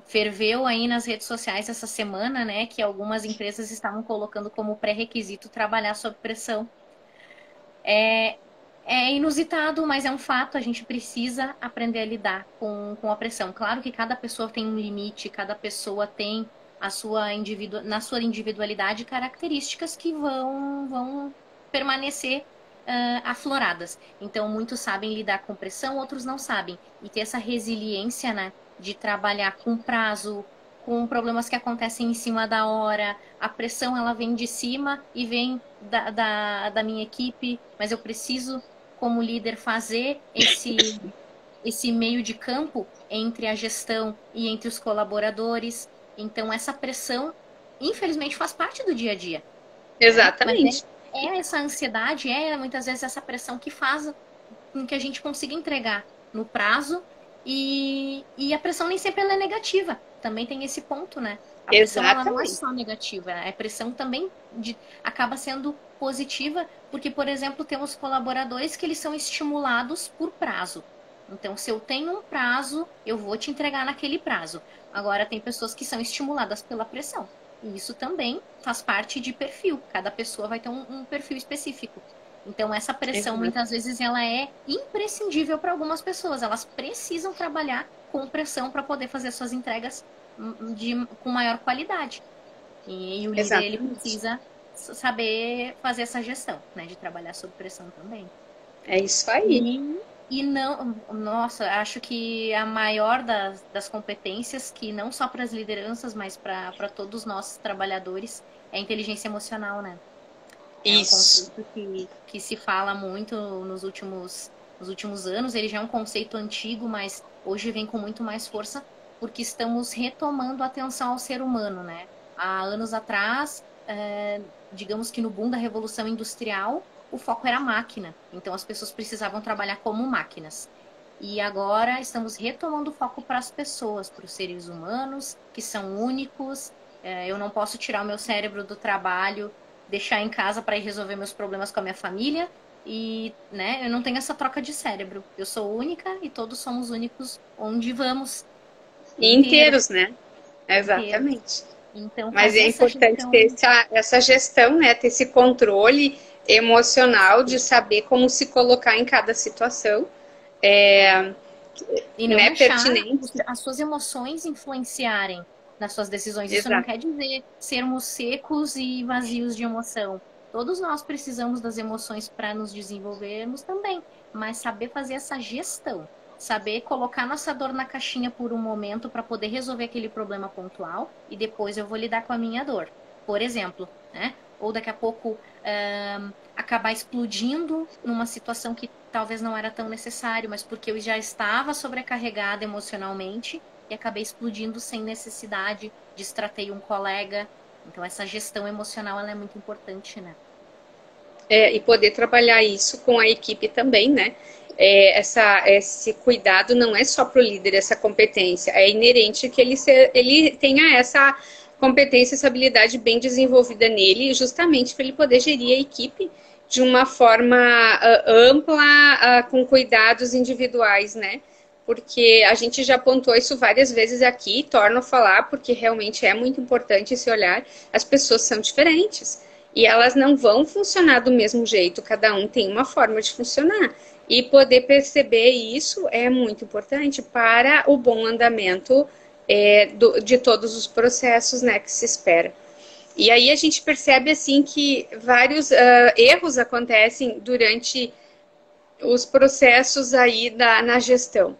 Speaker 1: ferveu aí nas redes sociais essa semana, né, que algumas empresas estavam colocando como pré-requisito trabalhar sob pressão. É, é inusitado, mas é um fato, a gente precisa aprender a lidar com a pressão. Claro que cada pessoa tem um limite, cada pessoa tem na sua individualidade características que vão permanecer afloradas. Então, muitos sabem lidar com pressão, outros não sabem. E ter essa resiliência, né, de trabalhar com prazo, com problemas que acontecem em cima da hora. A pressão, ela vem de cima e vem da minha equipe, mas eu preciso, como líder, fazer esse meio de campo entre a gestão e entre os colaboradores. Então, essa pressão, infelizmente, faz parte do dia a dia. Né? Mas
Speaker 2: Exatamente.
Speaker 1: é essa ansiedade, muitas vezes essa pressão que faz com que a gente consiga entregar no prazo e a pressão nem sempre ela é negativa. Também tem esse ponto, né? A pressão ela não é
Speaker 2: Exatamente.
Speaker 1: só negativa, a pressão também acaba sendo positiva, porque, por exemplo, temos colaboradores que eles são estimulados por prazo. Então, se eu tenho um prazo, eu vou te entregar naquele prazo. Agora, tem pessoas que são estimuladas pela pressão. E isso também faz parte de perfil. Cada pessoa vai ter um perfil específico. Então, essa pressão,
Speaker 2: Exato.
Speaker 1: muitas vezes, ela é imprescindível para algumas pessoas. Elas precisam trabalhar com pressão para poder fazer suas entregas com maior qualidade. E o líder, ele
Speaker 2: Exatamente.
Speaker 1: precisa saber fazer essa gestão, né? De trabalhar sob pressão também.
Speaker 2: É isso aí.
Speaker 1: E não, nossa, acho que a maior das competências, que não só para as lideranças, mas para todos nós trabalhadores, é a inteligência emocional, né? É um
Speaker 2: Isso.
Speaker 1: conceito que se fala muito nos últimos anos. Ele já é um conceito antigo, mas hoje vem com muito mais força, porque estamos retomando a atenção ao ser humano, né? Há anos atrás, digamos que no boom da Revolução Industrial, o foco era a máquina. Então as pessoas precisavam trabalhar como máquinas. E agora estamos retomando o foco para as pessoas, para os seres humanos, que são únicos. Eu não posso tirar o meu cérebro do trabalho, deixar em casa para ir resolver meus problemas com a minha família. E, né, eu não tenho essa troca de cérebro. Eu sou única e todos somos únicos onde vamos,
Speaker 2: E
Speaker 1: inteiros,
Speaker 2: inteiros, né?
Speaker 1: inteiros.
Speaker 2: Exatamente.
Speaker 1: Então,
Speaker 2: Mas
Speaker 1: fazer
Speaker 2: é
Speaker 1: essa
Speaker 2: importante ter
Speaker 1: gestão.
Speaker 2: essa gestão, né? Ter esse controle emocional de saber como se colocar em cada situação,
Speaker 1: É, e não
Speaker 2: né?
Speaker 1: deixar
Speaker 2: Pertinente.
Speaker 1: as suas emoções influenciarem nas suas decisões. Isso não
Speaker 2: Exato.
Speaker 1: quer dizer sermos secos e vazios de emoção. Todos nós precisamos das emoções para nos desenvolvermos também, mas saber fazer essa gestão, saber colocar nossa dor na caixinha por um momento para poder resolver aquele problema pontual e depois eu vou lidar com a minha dor. Por exemplo, né? Ou daqui a pouco acabar explodindo numa situação que talvez não era tão necessário, mas porque eu já estava sobrecarregada emocionalmente e acabei explodindo sem necessidade, destratei um colega. Então, essa gestão emocional ela é muito importante, né?
Speaker 2: E poder trabalhar isso com a equipe também, né? Esse cuidado não é só para o líder, essa competência. É inerente que ele tenha essa competência, essa habilidade bem desenvolvida nele, justamente para ele poder gerir a equipe de uma forma ampla, com cuidados individuais, né? Porque a gente já apontou isso várias vezes aqui, torno a falar, porque realmente é muito importante esse olhar. As pessoas são diferentes e elas não vão funcionar do mesmo jeito, cada um tem uma forma de funcionar. E poder perceber isso é muito importante para o bom andamento de todos os processos, né, que se espera. E aí a gente percebe assim que vários erros acontecem durante os processos aí na gestão.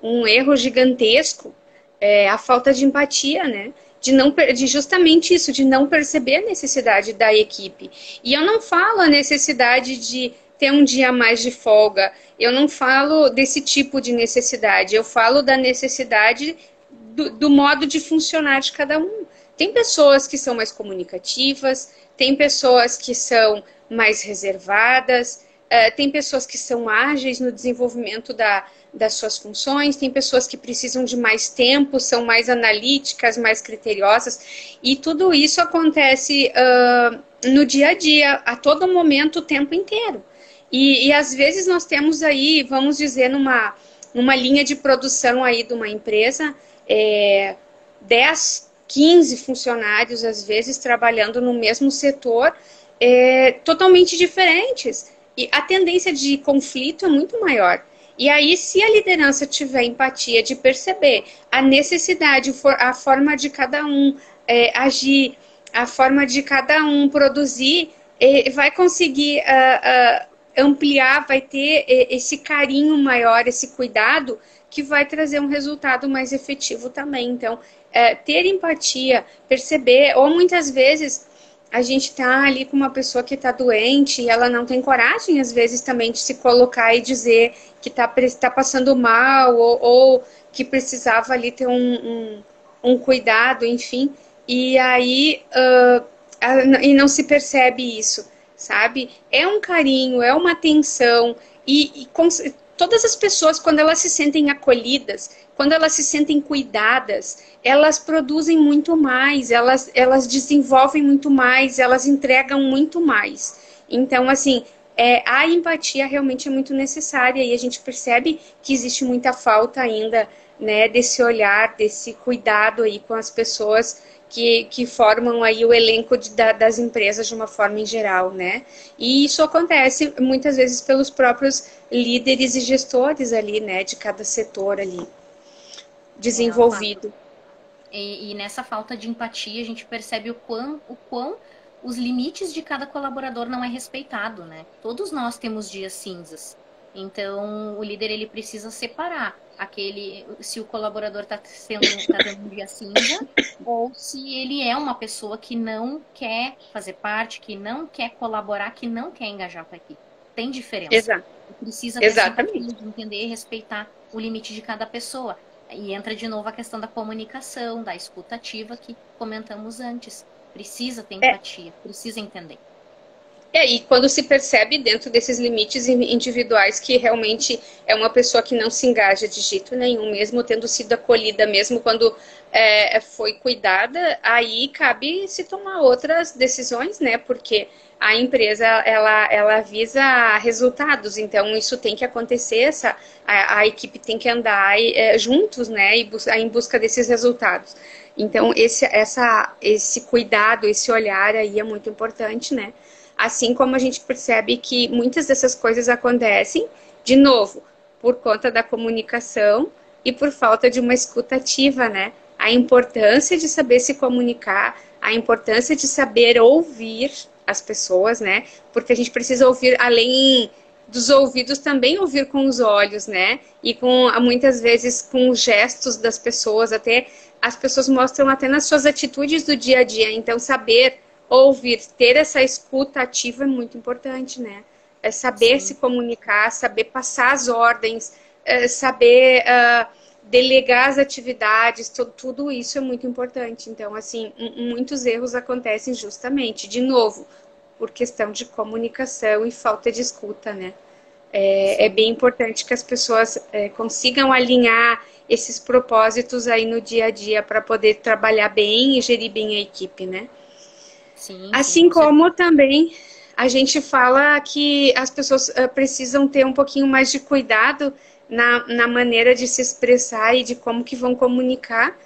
Speaker 2: Um erro gigantesco é a falta de empatia, né? De justamente isso, de não perceber a necessidade da equipe. E eu não falo a necessidade de ter um dia a mais de folga, eu não falo desse tipo de necessidade, eu falo da necessidade do modo de funcionar de cada um. Tem pessoas que são mais comunicativas, tem pessoas que são mais reservadas, tem pessoas que são ágeis no desenvolvimento das suas funções, tem pessoas que precisam de mais tempo, são mais analíticas, mais criteriosas, e tudo isso acontece no dia a dia, a todo momento, o tempo inteiro. E às vezes nós temos aí, vamos dizer, numa linha de produção aí de uma empresa, 10, 15 funcionários, às vezes, trabalhando no mesmo setor, totalmente diferentes. E a tendência de conflito é muito maior. E aí, se a liderança tiver empatia de perceber a necessidade, a forma de cada um agir, a forma de cada um produzir, vai conseguir ampliar, vai ter esse carinho maior, esse cuidado, que vai trazer um resultado mais efetivo também. Então, ter empatia, perceber, ou muitas vezes a gente tá ali com uma pessoa que tá doente e ela não tem coragem, às vezes, também de se colocar e dizer que tá passando mal ou que precisava ali ter um cuidado, enfim. E aí, e não se percebe isso, sabe? É um carinho, é uma atenção todas as pessoas, quando elas se sentem acolhidas, quando elas se sentem cuidadas, elas produzem muito mais, elas desenvolvem muito mais, elas entregam muito mais. Então, assim, a empatia realmente é muito necessária e a gente percebe que existe muita falta ainda, né, desse olhar, desse cuidado aí com as pessoas que formam aí o elenco das empresas de uma forma em geral, né? E isso acontece muitas vezes pelos próprios líderes e gestores ali, né, de cada setor ali desenvolvido.
Speaker 1: E nessa falta de empatia, a gente percebe o quão os limites de cada colaborador não é respeitado, né? Todos nós temos dias cinzas. Então, o líder ele precisa separar se o colaborador está tendo um dia cinza, ou se ele é uma pessoa que não quer fazer parte, que não quer colaborar, que não quer engajar com a equipe. Tem diferença.
Speaker 2: Exato.
Speaker 1: Precisa ter essa empatia de entender e respeitar o limite de cada pessoa. E entra de novo a questão da comunicação, da escuta ativa que comentamos antes. Precisa ter empatia, precisa entender.
Speaker 2: E quando se percebe dentro desses limites individuais que realmente é uma pessoa que não se engaja de jeito nenhum, mesmo tendo sido acolhida, mesmo quando foi cuidada, aí cabe se tomar outras decisões, né? Porque a empresa, ela visa resultados, então isso tem que acontecer, a equipe tem que andar juntos, né? Em busca desses resultados. Então, esse cuidado, esse olhar aí é muito importante, né? Assim como a gente percebe que muitas dessas coisas acontecem, de novo, por conta da comunicação e por falta de uma escuta ativa, né? A importância de saber se comunicar, a importância de saber ouvir as pessoas, né? Porque a gente precisa ouvir, além dos ouvidos, também ouvir com os olhos, né? E muitas vezes com os gestos das pessoas, até as pessoas mostram até nas suas atitudes do dia a dia. Então, saber ouvir, ter essa escuta ativa é muito importante, né? É saber se comunicar, saber passar as ordens, saber delegar as atividades, tudo isso é muito importante. Então, assim, muitos erros acontecem justamente, de novo, por questão de comunicação e falta de escuta, né? É bem importante que as pessoas consigam alinhar esses propósitos aí no dia a dia para poder trabalhar bem e gerir bem a equipe, né? Assim como também a gente fala que as pessoas precisam ter um pouquinho mais de cuidado na maneira de se expressar e de como que vão comunicar.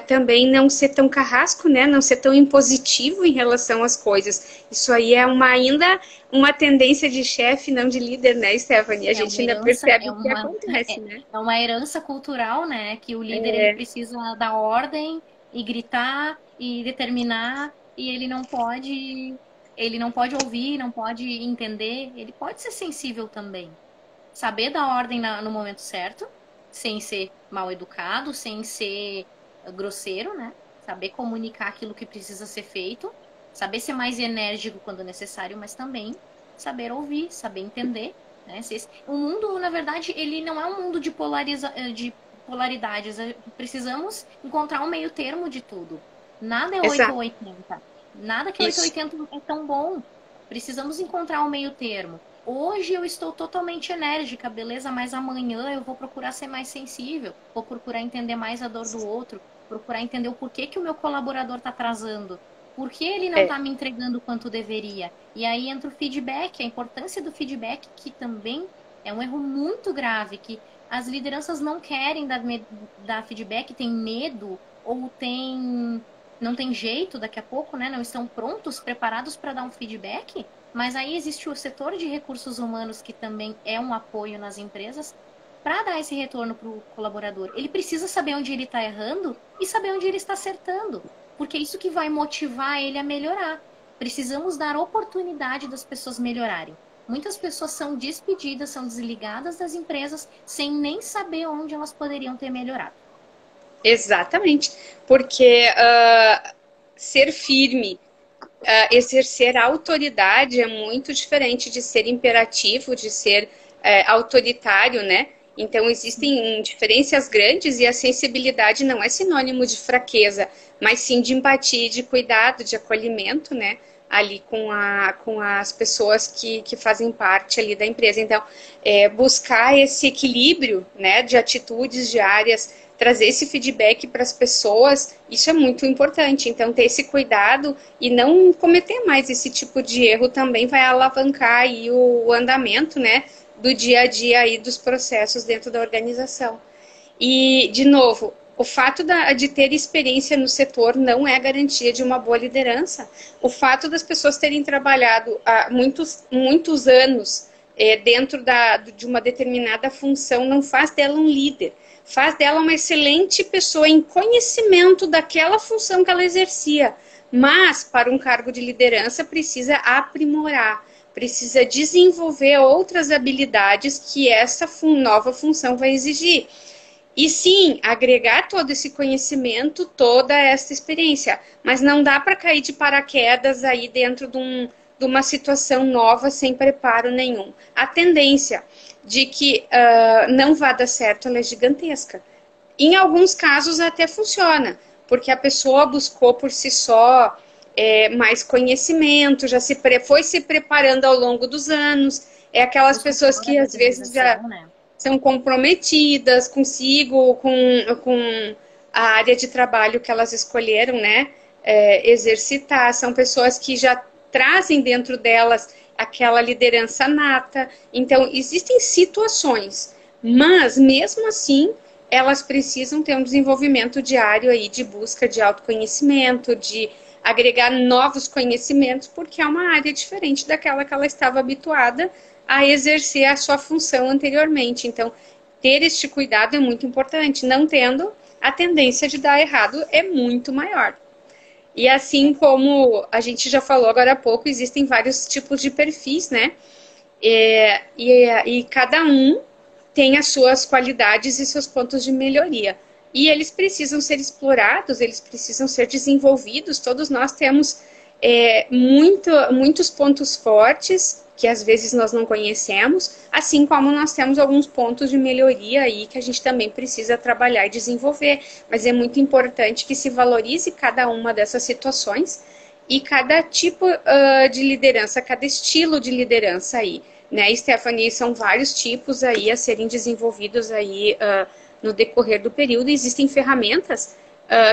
Speaker 2: Também não ser tão carrasco, né? Não ser tão impositivo em relação às coisas. Isso aí é ainda uma tendência de chefe, não de líder, né, Stephanie? A gente ainda percebe o que acontece, né?
Speaker 1: É uma herança cultural, né? Que o líder ele precisa dar ordem e gritar e determinar. E ele não pode ouvir, não pode entender, ele pode ser sensível também. Saber dar ordem no momento certo, sem ser mal educado, sem ser grosseiro, né? Saber comunicar aquilo que precisa ser feito, saber ser mais enérgico quando necessário, mas também saber ouvir, saber entender, né? O mundo, na verdade, ele não é um mundo de polaridades. Precisamos encontrar um meio termo de tudo. Nada é 8 ou 80. Nada que 8 ou 80 é tão bom. Precisamos encontrar um meio termo. Hoje eu estou totalmente enérgica, beleza? Mas amanhã eu vou procurar ser mais sensível, vou procurar entender mais a dor do outro, procurar entender o porquê que o meu colaborador está atrasando, por que ele não
Speaker 2: É,
Speaker 1: está me entregando quanto deveria. E aí entra o feedback, a importância do feedback, que também é um erro muito grave, que as lideranças não querem dar feedback, têm medo ou não tem jeito daqui a pouco, né? Não estão prontos, preparados para dar um feedback. Mas aí existe o setor de recursos humanos, que também é um apoio nas empresas, para dar esse retorno para o colaborador. Ele precisa saber onde ele está errando e saber onde ele está acertando, porque é isso que vai motivar ele a melhorar. Precisamos dar oportunidade das pessoas melhorarem. Muitas pessoas são despedidas, são desligadas das empresas sem nem saber onde elas poderiam ter melhorado.
Speaker 2: exatamente. Porque ser firme, exercer a autoridade é muito diferente de ser imperativo, de ser autoritário, né? Então, existem diferenças grandes e a sensibilidade não é sinônimo de fraqueza, mas sim de empatia, de cuidado, de acolhimento, né? Ali com as pessoas que fazem parte ali da empresa. Então, buscar esse equilíbrio, né, de atitudes diárias, trazer esse feedback para as pessoas, isso é muito importante. Então, ter esse cuidado e não cometer mais esse tipo de erro também vai alavancar aí o andamento, né, do dia a dia aí dos processos dentro da organização. E, de novo, o fato de ter experiência no setor não é garantia de uma boa liderança. O fato das pessoas terem trabalhado há muitos anos dentro de uma determinada função não faz dela um líder. Faz dela uma excelente pessoa em conhecimento daquela função que ela exercia. Mas, para um cargo de liderança, precisa aprimorar, precisa desenvolver outras habilidades que essa nova função vai exigir. E sim, agregar todo esse conhecimento, toda essa experiência. Mas não dá para cair de paraquedas aí dentro de uma situação nova sem preparo nenhum. A tendência de que não vá dar certo ela é gigantesca. Em alguns casos até funciona, porque a pessoa buscou por si só mais conhecimento, foi se preparando ao longo dos anos. É aquelas
Speaker 1: Busca
Speaker 2: pessoas
Speaker 1: fora
Speaker 2: que
Speaker 1: da
Speaker 2: às vezes já
Speaker 1: organização, né?
Speaker 2: são comprometidas consigo, com a área de trabalho que elas escolheram, né, exercitar. São pessoas que já trazem dentro delas aquela liderança nata. Então, existem situações, mas mesmo assim, elas precisam ter um desenvolvimento diário aí de busca de autoconhecimento, de agregar novos conhecimentos, porque é uma área diferente daquela que ela estava habituada a exercer a sua função anteriormente. Então, ter este cuidado é muito importante. Não tendo, a tendência de dar errado é muito maior. E assim como a gente já falou agora há pouco, existem vários tipos de perfis, né? E cada um tem as suas qualidades e seus pontos de melhoria. E eles precisam ser explorados, eles precisam ser desenvolvidos. Todos nós temos muitos pontos fortes que às vezes nós não conhecemos, assim como nós temos alguns pontos de melhoria aí que a gente também precisa trabalhar e desenvolver. Mas é muito importante que se valorize cada uma dessas situações e cada tipo de liderança, cada estilo de liderança aí, né, Stephanie? São vários tipos aí a serem desenvolvidos aí no decorrer do período. Existem ferramentas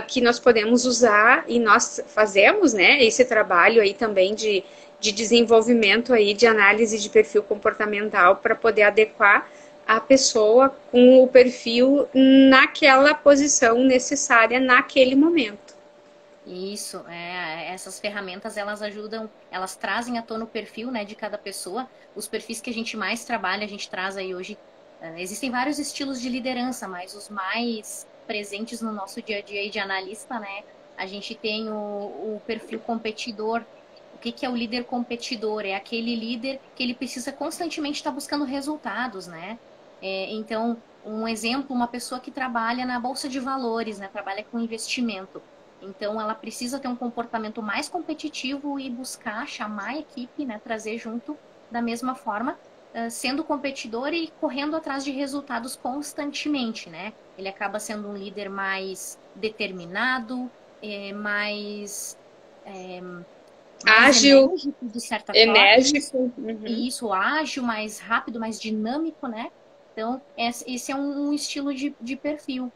Speaker 2: que nós podemos usar e nós fazemos, né, esse trabalho aí também de desenvolvimento aí de análise de perfil comportamental para poder adequar a pessoa com o perfil naquela posição necessária naquele momento.
Speaker 1: Isso, essas ferramentas elas ajudam, elas trazem à tona o perfil, né, de cada pessoa. Os perfis que a gente mais trabalha, a gente traz aí hoje. Existem vários estilos de liderança, mas os mais presentes no nosso dia a dia aí de analista, né? A gente tem o perfil competidor. O que que é o líder competidor? É aquele líder que ele precisa constantemente estar buscando resultados, né? Então, um exemplo, uma pessoa que trabalha na bolsa de valores, né? Trabalha com investimento. Então, ela precisa ter um comportamento mais competitivo e buscar chamar a equipe, né, trazer junto da mesma forma, sendo competidor e correndo atrás de resultados constantemente, né? Ele acaba sendo um líder mais determinado, mais mais
Speaker 2: Ágil,
Speaker 1: enérgico, de certa forma,
Speaker 2: enérgico. Uhum.
Speaker 1: isso, ágil, mais rápido, mais dinâmico, né? Então, esse é um estilo de perfil.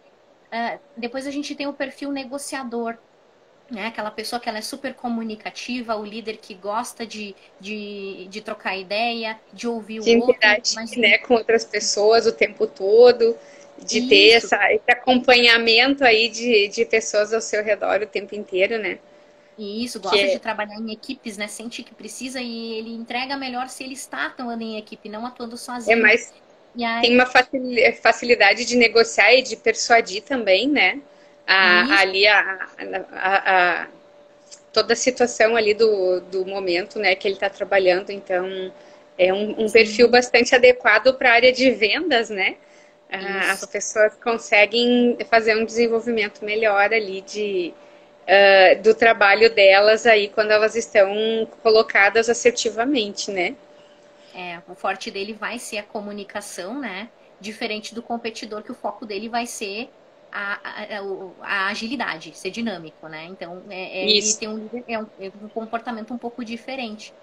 Speaker 1: Depois a gente tem o perfil negociador, né? Aquela pessoa que ela é super comunicativa, o líder que gosta de trocar ideia, de ouvir o
Speaker 2: De
Speaker 1: outro,
Speaker 2: interagir,
Speaker 1: mas
Speaker 2: né, com outras pessoas o tempo todo, de ter
Speaker 1: isso,
Speaker 2: esse acompanhamento aí de pessoas ao seu redor o tempo inteiro, né?
Speaker 1: isso,
Speaker 2: Que
Speaker 1: gosta de trabalhar em equipes, né? Sente que precisa e ele entrega melhor se ele está atuando em equipe, não atuando
Speaker 2: é
Speaker 1: sozinho.
Speaker 2: mais
Speaker 1: E
Speaker 2: tem
Speaker 1: aí,
Speaker 2: uma facilidade de negociar e de persuadir também, né?
Speaker 1: isso,
Speaker 2: Ali toda a situação ali do momento, né, que ele está trabalhando. Então, é um perfil
Speaker 1: sim,
Speaker 2: bastante adequado para a área de vendas, né? As
Speaker 1: isso.
Speaker 2: pessoas conseguem fazer um desenvolvimento melhor ali do trabalho delas aí quando elas estão colocadas assertivamente, né?
Speaker 1: O forte dele vai ser a comunicação, né? Diferente do competidor, que o foco dele vai ser a agilidade, ser dinâmico, né? Então, ele
Speaker 2: Isso.
Speaker 1: tem um comportamento um pouco diferente.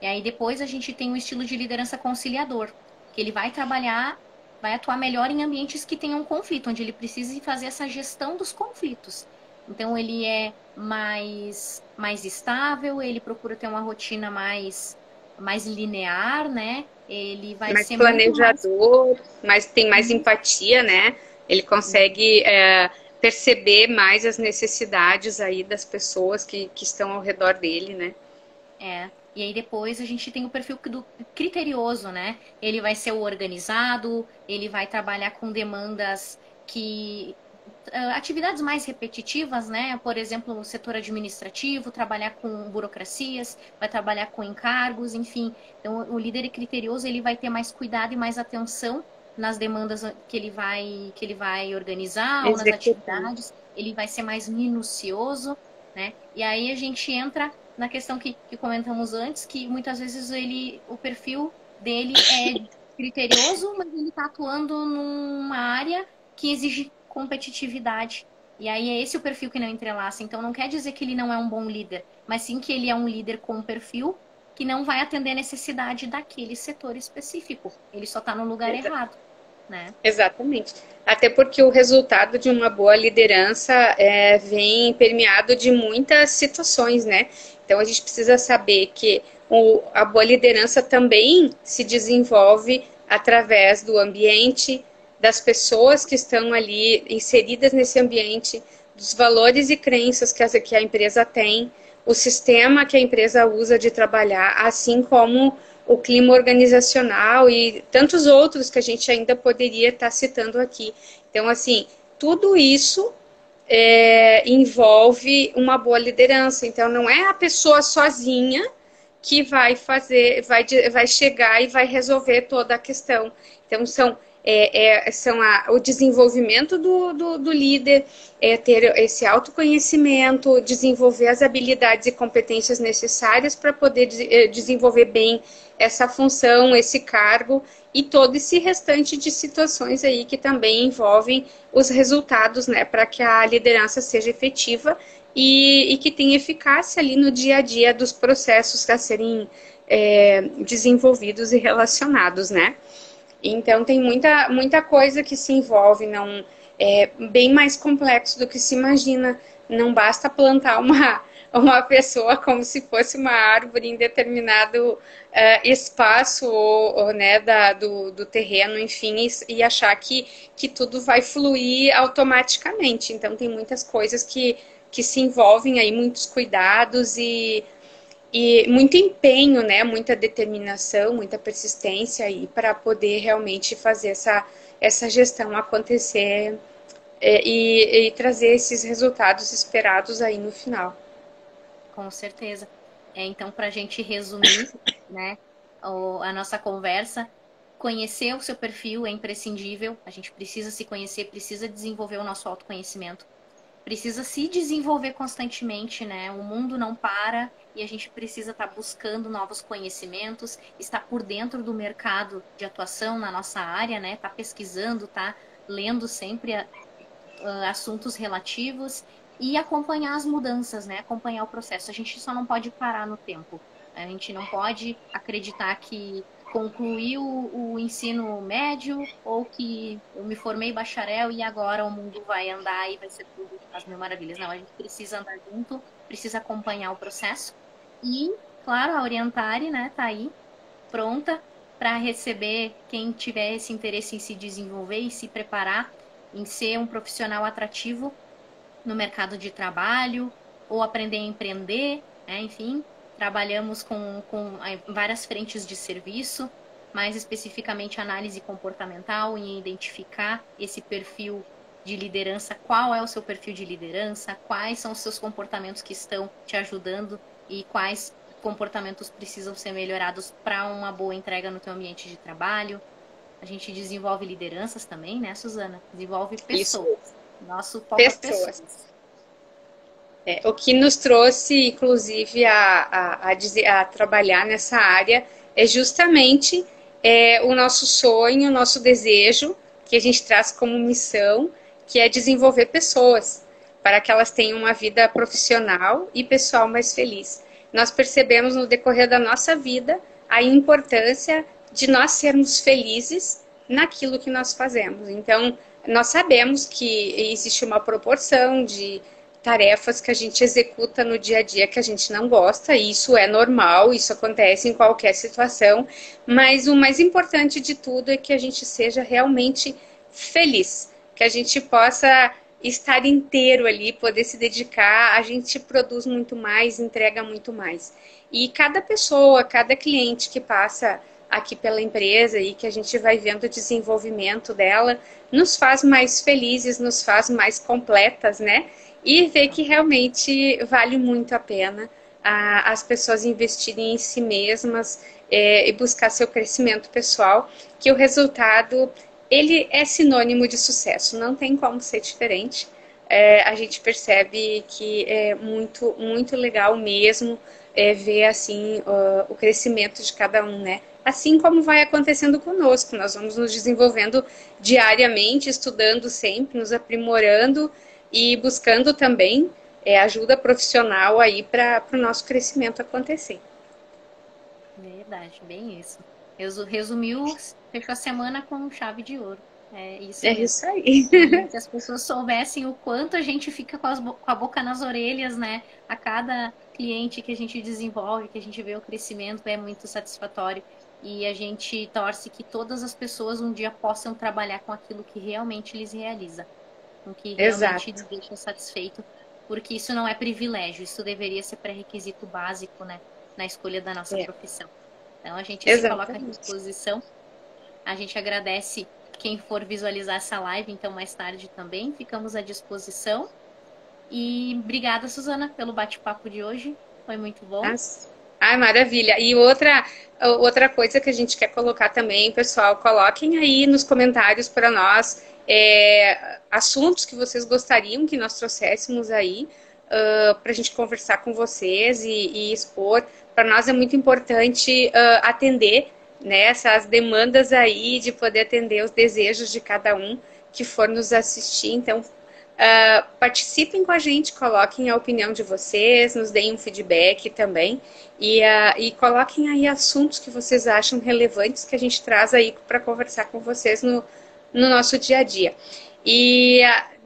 Speaker 1: E aí depois a gente tem um estilo de liderança conciliador, que ele vai trabalhar, vai atuar melhor em ambientes que tenham conflito, onde ele precise fazer essa gestão dos conflitos. Então, ele é mais estável, ele procura ter uma rotina mais linear, né? Ele vai
Speaker 2: Mais
Speaker 1: ser muito mais.
Speaker 2: planejador, mas tem mais empatia, né? Ele consegue perceber mais as necessidades aí das pessoas que estão ao redor dele, né?
Speaker 1: E aí depois a gente tem o perfil do criterioso, né? Ele vai ser o organizado, ele vai trabalhar com demandas que atividades mais repetitivas, né? Por exemplo, no setor administrativo, trabalhar com burocracias, vai trabalhar com encargos, enfim. Então, o líder criterioso ele vai ter mais cuidado e mais atenção nas demandas que ele vai organizar ou nas
Speaker 2: Executar.
Speaker 1: atividades. Ele vai ser mais minucioso, né? E aí a gente entra na questão que comentamos antes, que muitas vezes o perfil dele é criterioso, mas ele está atuando numa área que exige competitividade. E aí é esse o perfil que não entrelaça. Então não quer dizer que ele não é um bom líder, mas sim que ele é um líder com um perfil que não vai atender a necessidade daquele setor específico. Ele só está no lugar errado, né?
Speaker 2: Exatamente. Até porque o resultado de uma boa liderança vem permeado de muitas situações, né? Então a gente precisa saber que a boa liderança também se desenvolve através do ambiente, das pessoas que estão ali inseridas nesse ambiente, dos valores e crenças que a empresa tem, o sistema que a empresa usa de trabalhar, assim como o clima organizacional e tantos outros que a gente ainda poderia estar citando aqui. Então, assim, tudo isso envolve uma boa liderança. Então, não é a pessoa sozinha que vai fazer, vai chegar e vai resolver toda a questão. Então, são o desenvolvimento do líder, ter esse autoconhecimento, desenvolver as habilidades e competências necessárias para poder desenvolver bem essa função, esse cargo e todo esse restante de situações aí que também envolvem os resultados, né, para que a liderança seja efetiva e que tenha eficácia ali no dia a dia dos processos a serem desenvolvidos e relacionados, né? Então tem muita coisa que se envolve, não é bem mais complexo do que se imagina. Não basta plantar uma pessoa como se fosse uma árvore em determinado espaço né, do terreno, enfim, e achar que tudo vai fluir automaticamente. Então tem muitas coisas que se envolvem aí, muitos cuidados e muito empenho, né, muita determinação, muita persistência aí para poder realmente fazer essa gestão acontecer e trazer esses resultados esperados aí no final.
Speaker 1: Com certeza. Então, para a gente resumir, né, a nossa conversa, conhecer o seu perfil é imprescindível. A gente precisa se conhecer, precisa desenvolver o nosso autoconhecimento, precisa se desenvolver constantemente, né? O mundo não para e a gente precisa estar buscando novos conhecimentos, estar por dentro do mercado de atuação na nossa área, né? Tá pesquisando, tá lendo sempre assuntos relativos e acompanhar as mudanças, né? Acompanhar o processo. A gente só não pode parar no tempo. A gente não pode acreditar que concluiu o ensino médio ou que eu me formei bacharel e agora o mundo vai andar e vai ser tudo as mil maravilhas. Não, a gente precisa andar junto, precisa acompanhar o processo e, claro, a Orientare, né, tá aí pronta para receber quem tiver esse interesse em se desenvolver e se preparar em ser um profissional atrativo no mercado de trabalho ou aprender a empreender, né? Enfim, trabalhamos com várias frentes de serviço, mais especificamente análise comportamental, em identificar esse perfil de liderança, qual é o seu perfil de liderança, quais são os seus comportamentos que estão te ajudando e quais comportamentos precisam ser melhorados para uma boa entrega no teu ambiente de trabalho. A gente desenvolve lideranças também, né, Suzana? Desenvolve pessoas.
Speaker 2: Isso.
Speaker 1: Nosso foco é
Speaker 2: Pessoas.
Speaker 1: pessoas.
Speaker 2: O que nos trouxe, inclusive, a trabalhar nessa área é justamente o nosso sonho, o nosso desejo, que a gente traz como missão, que é desenvolver pessoas, para que elas tenham uma vida profissional e pessoal mais feliz. Nós percebemos no decorrer da nossa vida a importância de nós sermos felizes naquilo que nós fazemos. Então, nós sabemos que existe uma proporção de tarefas que a gente executa no dia a dia que a gente não gosta, e isso é normal, isso acontece em qualquer situação, mas o mais importante de tudo é que a gente seja realmente feliz, que a gente possa estar inteiro ali, poder se dedicar, a gente produz muito mais, entrega muito mais. E cada pessoa, cada cliente que passa aqui pela empresa e que a gente vai vendo o desenvolvimento dela, nos faz mais felizes, nos faz mais completas, né? E ver que realmente vale muito a pena as pessoas investirem em si mesmas e buscar seu crescimento pessoal, que o resultado, ele é sinônimo de sucesso, não tem como ser diferente. A gente percebe que é muito, muito legal mesmo ver assim o crescimento de cada um, né? Assim como vai acontecendo conosco, nós vamos nos desenvolvendo diariamente, estudando sempre, nos aprimorando e buscando também ajuda profissional aí para o nosso crescimento acontecer.
Speaker 1: Verdade, bem isso. Resumiu, fechou a semana com chave de ouro. É isso
Speaker 2: É
Speaker 1: mesmo.
Speaker 2: isso aí.
Speaker 1: E se as pessoas soubessem o quanto a gente fica com a boca nas orelhas, né? A cada cliente que a gente desenvolve, que a gente vê o crescimento, é muito satisfatório. E a gente torce que todas as pessoas um dia possam trabalhar com aquilo que realmente lhes realiza, com que realmente lhes
Speaker 2: Exato.
Speaker 1: deixa satisfeito, porque isso não é privilégio, isso deveria ser pré-requisito básico, né, na escolha da nossa
Speaker 2: É,
Speaker 1: profissão. Então a gente se coloca à
Speaker 2: exatamente.
Speaker 1: disposição, a gente agradece quem for visualizar essa live, então mais tarde também, ficamos à disposição. E obrigada, Suzana, pelo bate-papo de hoje, foi muito bom.
Speaker 2: Ai, maravilha. E outra coisa que a gente quer colocar também, pessoal, coloquem aí nos comentários para nós assuntos que vocês gostariam que nós trouxéssemos aí para a gente conversar com vocês e expor. Para nós é muito importante atender, né, essas demandas aí de poder atender os desejos de cada um que for nos assistir. Então, participem com a gente, coloquem a opinião de vocês, nos deem um feedback também e coloquem aí assuntos que vocês acham relevantes que a gente traz aí para conversar com vocês no nosso dia a dia. E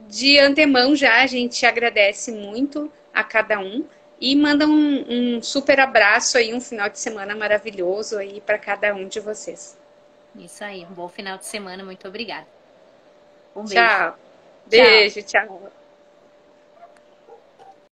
Speaker 2: de antemão já a gente agradece muito a cada um e manda um super abraço aí, um final de semana maravilhoso aí para cada um de vocês.
Speaker 1: Isso aí, um bom final de semana, muito obrigada. Um beijo.
Speaker 2: Tchau.
Speaker 1: Tchau.
Speaker 2: Beijo, tchau.